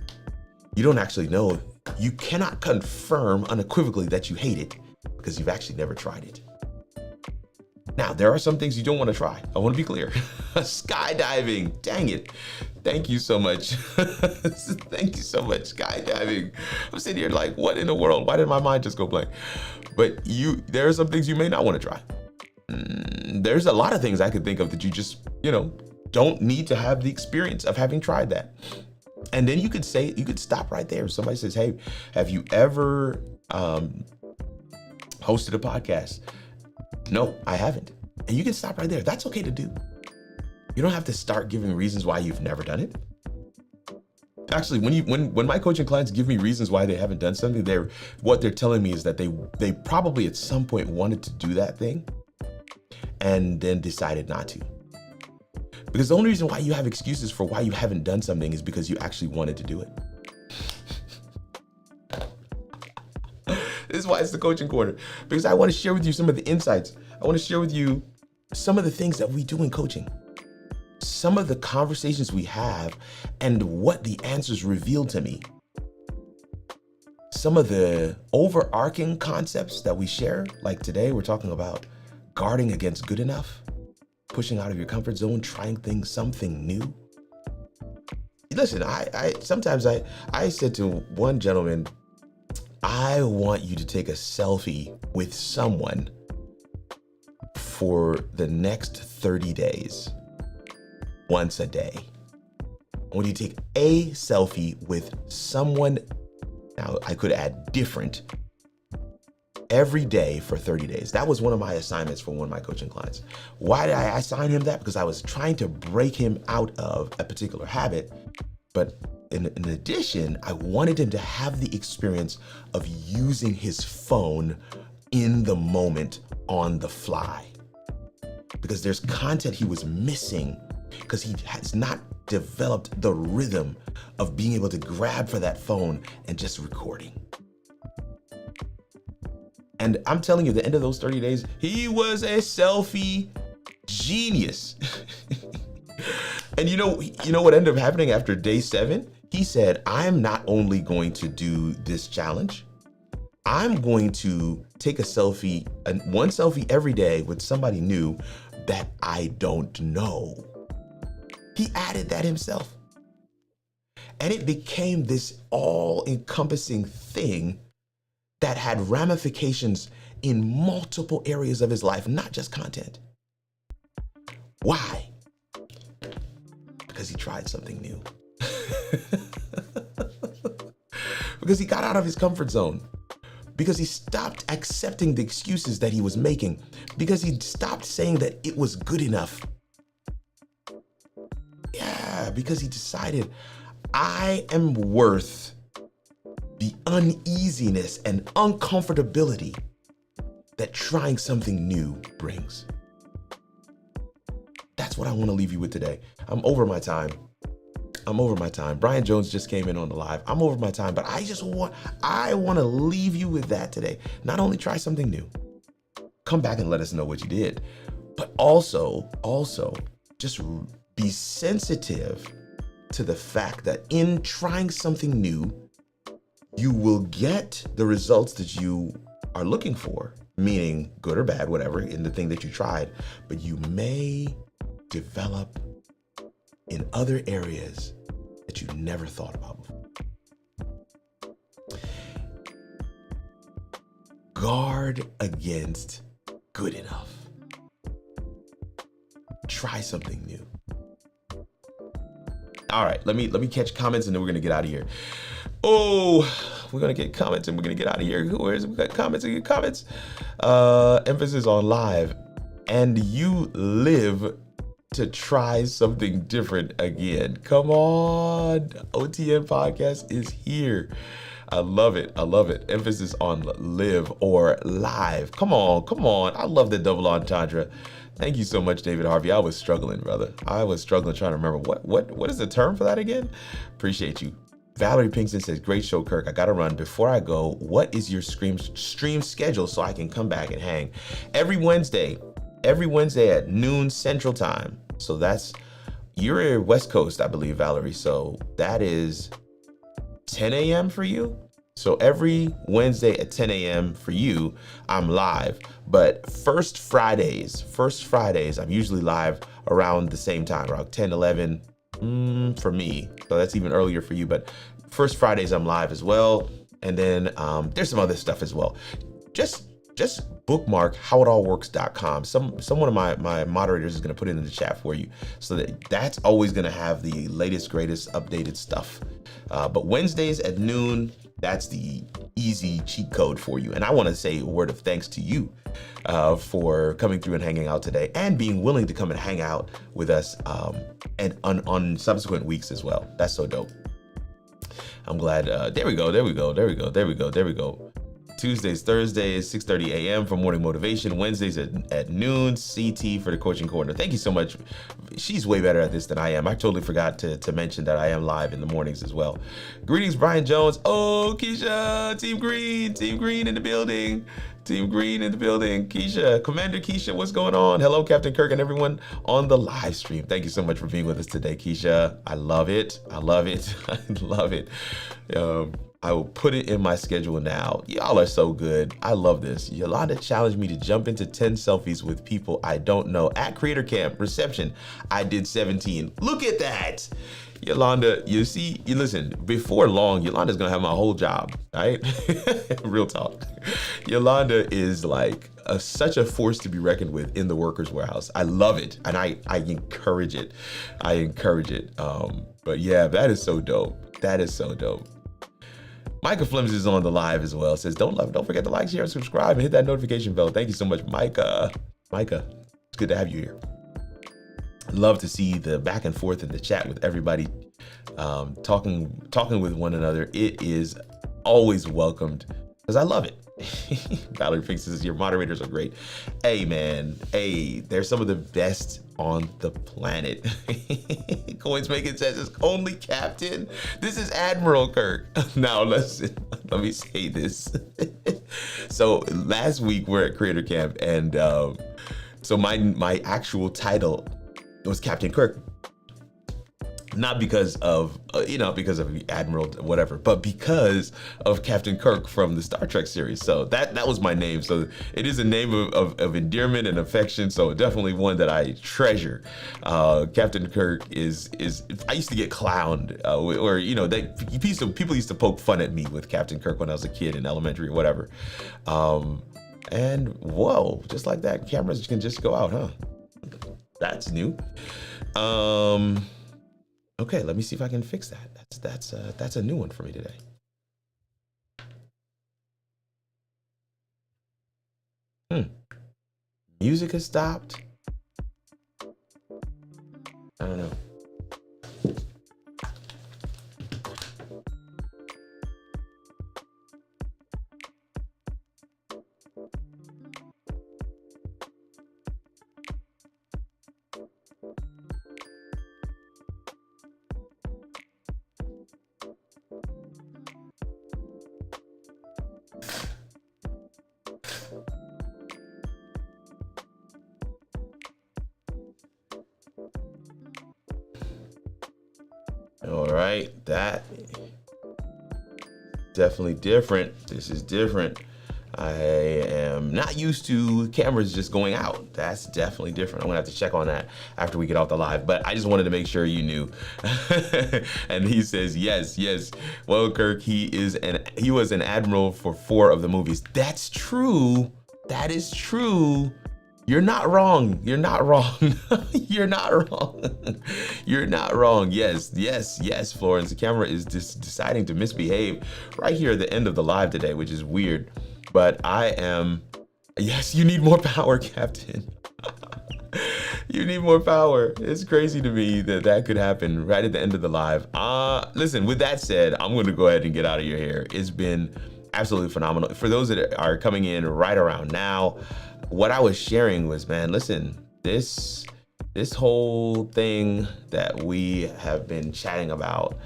You don't actually know. You cannot confirm unequivocally that you hate it because you've actually never tried it. Now, there are some things you don't want to try. I want to be clear. Skydiving, dang it. Thank you so much. Thank you so much, skydiving. I'm sitting here like, what in the world? Why did my mind just go blank? But there are some things you may not want to try. There's a lot of things I could think of that you just, don't need to have the experience of having tried that. And then you could stop right there. If somebody says, hey, have you ever hosted a podcast? No, I haven't. And you can stop right there. That's okay to do. You don't have to start giving reasons why you've never done it. Actually, when my coaching clients give me reasons why they haven't done something, what they're telling me is that they probably at some point wanted to do that thing and then decided not to. Because the only reason why you have excuses for why you haven't done something is because you actually wanted to do it. This is why it's the coaching corner, because I want to share with you some of the insights. I want to share with you some of the things that we do in coaching, some of the conversations we have, and what the answers reveal to me. Some of the overarching concepts that we share, like today, we're talking about guarding against good enough, pushing out of your comfort zone, trying something new. Listen, I sometimes said to one gentleman, I want you to take a selfie with someone for the next 30 days, once a day. I want you to take a selfie with someone, now I could add different, every day for 30 days. That was one of my assignments for one of my coaching clients. Why did I assign him that? Because I was trying to break him out of a particular habit, but in addition, I wanted him to have the experience of using his phone in the moment on the fly. Because there's content he was missing because he has not developed the rhythm of being able to grab for that phone and just recording. And I'm telling you, at the end of those 30 days, he was a selfie genius. And you know what ended up happening after day 7? He said, I'm not only going to do this challenge, I'm going to take a selfie, one selfie every day with somebody new that I don't know. He added that himself. And it became this all-encompassing thing that had ramifications in multiple areas of his life, not just content. Why? Because he tried something new. Because he got out of his comfort zone. Because he stopped accepting the excuses that he was making. Because he stopped saying that it was good enough. Yeah, because he decided, I am worth the uneasiness and uncomfortability that trying something new brings. That's what I want to leave you with today. I'm over my time. Brian Jones just came in on the live. I'm over my time, but I want to leave you with that today. Not only try something new, come back and let us know what you did, but also just be sensitive to the fact that in trying something new, you will get the results that you are looking for, meaning good or bad, whatever, in the thing that you tried, but you may develop in other areas that you never thought about before. Guard against good enough. Try something new. All right, let me catch comments and then we're gonna get out of here. Oh, we're gonna get comments and we're gonna get out of here. We got comments and get comments. Emphasis on live. And you live to try something different again. Come on, OTM podcast is here. I love it. I love it. Emphasis on live or live. Come on, come on. I love the double entendre. Thank you so much, David Harvey. I was struggling, brother. I was struggling trying to remember what is the term for that again? Appreciate you. Valerie Pinkston says, great show, Kirk. I gotta run. Before I go, what is your stream schedule so I can come back and hang? Every Wednesday at noon Central Time. So you're West Coast, I believe, Valerie. So that is 10 a.m. for you. So every Wednesday at 10 a.m. for you, I'm live. But first Fridays, I'm usually live around the same time, around 10, 11 for me. So that's even earlier for you. But first Fridays, I'm live as well. And then there's some other stuff as well. Just bookmark howitallworks.com. Someone of my moderators is going to put it in the chat for you, so that's always going to have the latest, greatest, updated stuff. But Wednesdays at noon, that's the easy cheat code for you. And I want to say a word of thanks to you for coming through and hanging out today, and being willing to come and hang out with us and on subsequent weeks as well. That's so dope. I'm glad. There we go. Tuesdays, Thursdays, 6:30 a.m. for morning motivation. Wednesdays at noon, CT for the coaching corner. Thank you so much. She's way better at this than I am. I totally forgot to mention that I am live in the mornings as well. Greetings, Brian Jones. Oh, Keisha, Team Green in the building. Team Green in the building. Keisha, Commander Keisha, what's going on? Hello, Captain Kirk and everyone on the live stream. Thank you so much for being with us today, Keisha. I love it. I love it. I will put it in my schedule now. Y'all are so good. I love this. Yolanda challenged me to jump into 10 selfies with people I don't know at Creator Camp reception. I did 17. Look at that. Yolanda, listen, before long, Yolanda's gonna have my whole job, right? Real talk. Yolanda is like such a force to be reckoned with in the workers' warehouse. I love it, and I encourage it. But yeah, that is so dope. That is so dope. Micah Flims is on the live as well. Says, don't forget to like, share, and subscribe, and hit that notification bell. Thank you so much, Micah. Micah, it's good to have you here. Love to see the back and forth in the chat with everybody, talking with one another. It is always welcomed because I love it. Valerie Fink says, your moderators are great. Hey man, they're some of the best on the planet. Coins Making says, it's only Captain. This is Admiral Kirk. Now listen, let me say this. So last week we're at Creator Camp, and so my actual title was Captain Kirk. Not because of, because of Admiral whatever, but because of Captain Kirk from the Star Trek series. So that was my name. So it is a name of endearment and affection. So definitely one that I treasure. Captain Kirk is I used to get clowned, or people used to poke fun at me with Captain Kirk when I was a kid in elementary or whatever. And whoa, just like that, cameras can just go out, huh? That's new. Okay, let me see if I can fix that. That's a new one for me today. Music has stopped. I don't know. All right, that definitely different. This is different. I am not used to cameras just going out. That's definitely different. I'm gonna have to check on that after we get off the live, but I just wanted to make sure you knew. And he says, yes. Well, Kirk, he was an admiral for 4 of the movies. That's true. That is true. You're not wrong. You're not wrong. You're not wrong. You're not wrong. Yes, Florence. The camera is just deciding to misbehave right here at the end of the live today, which is weird. But yes, you need more power, Captain. You need more power. It's crazy to me that that could happen right at the end of the live. Listen, with that said, I'm going to go ahead and get out of your hair. It's been absolutely phenomenal. For those that are coming in right around now, what I was sharing was, man, listen, this whole thing that we have been chatting about,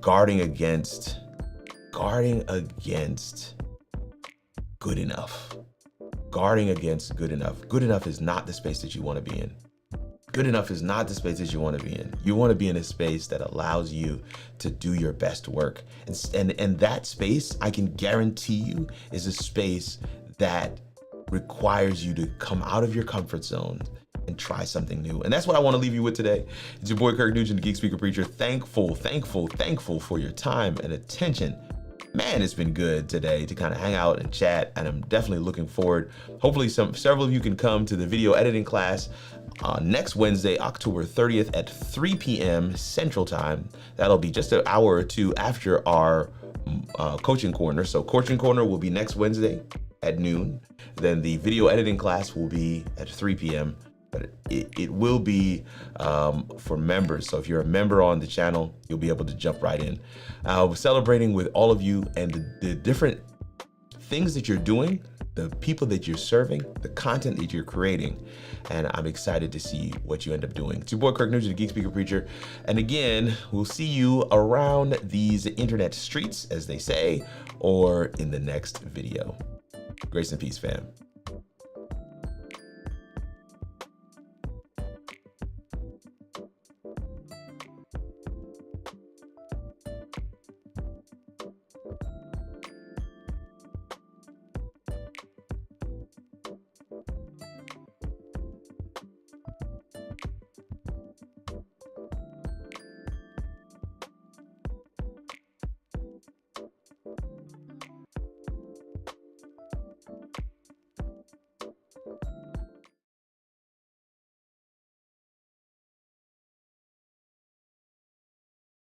guarding against good enough. Guarding against good enough. Good enough is not the space that you want to be in. Good enough is not the space that you want to be in. You want to be in a space that allows you to do your best work. And that space, I can guarantee you, is a space that requires you to come out of your comfort zone and try something new. And that's what I want to leave you with today. It's your boy, Kirk Nugent, the Geek Speaker Preacher. Thankful for your time and attention. Man, it's been good today to kind of hang out and chat, and I'm definitely looking forward. Hopefully several of you can come to the video editing class next Wednesday, October 30th at 3 p.m. Central Time. That'll be just an hour or two after our coaching corner. So coaching corner will be next Wednesday at noon. Then the video editing class will be at 3 p.m. But it will be for members. So if you're a member on the channel, you'll be able to jump right in. We're celebrating with all of you and the different things that you're doing, the people that you're serving, the content that you're creating. And I'm excited to see what you end up doing. It's your boy, Kirk Nugent, the Geek Speaker Preacher. And again, we'll see you around these internet streets, as they say, or in the next video. Grace and peace, fam.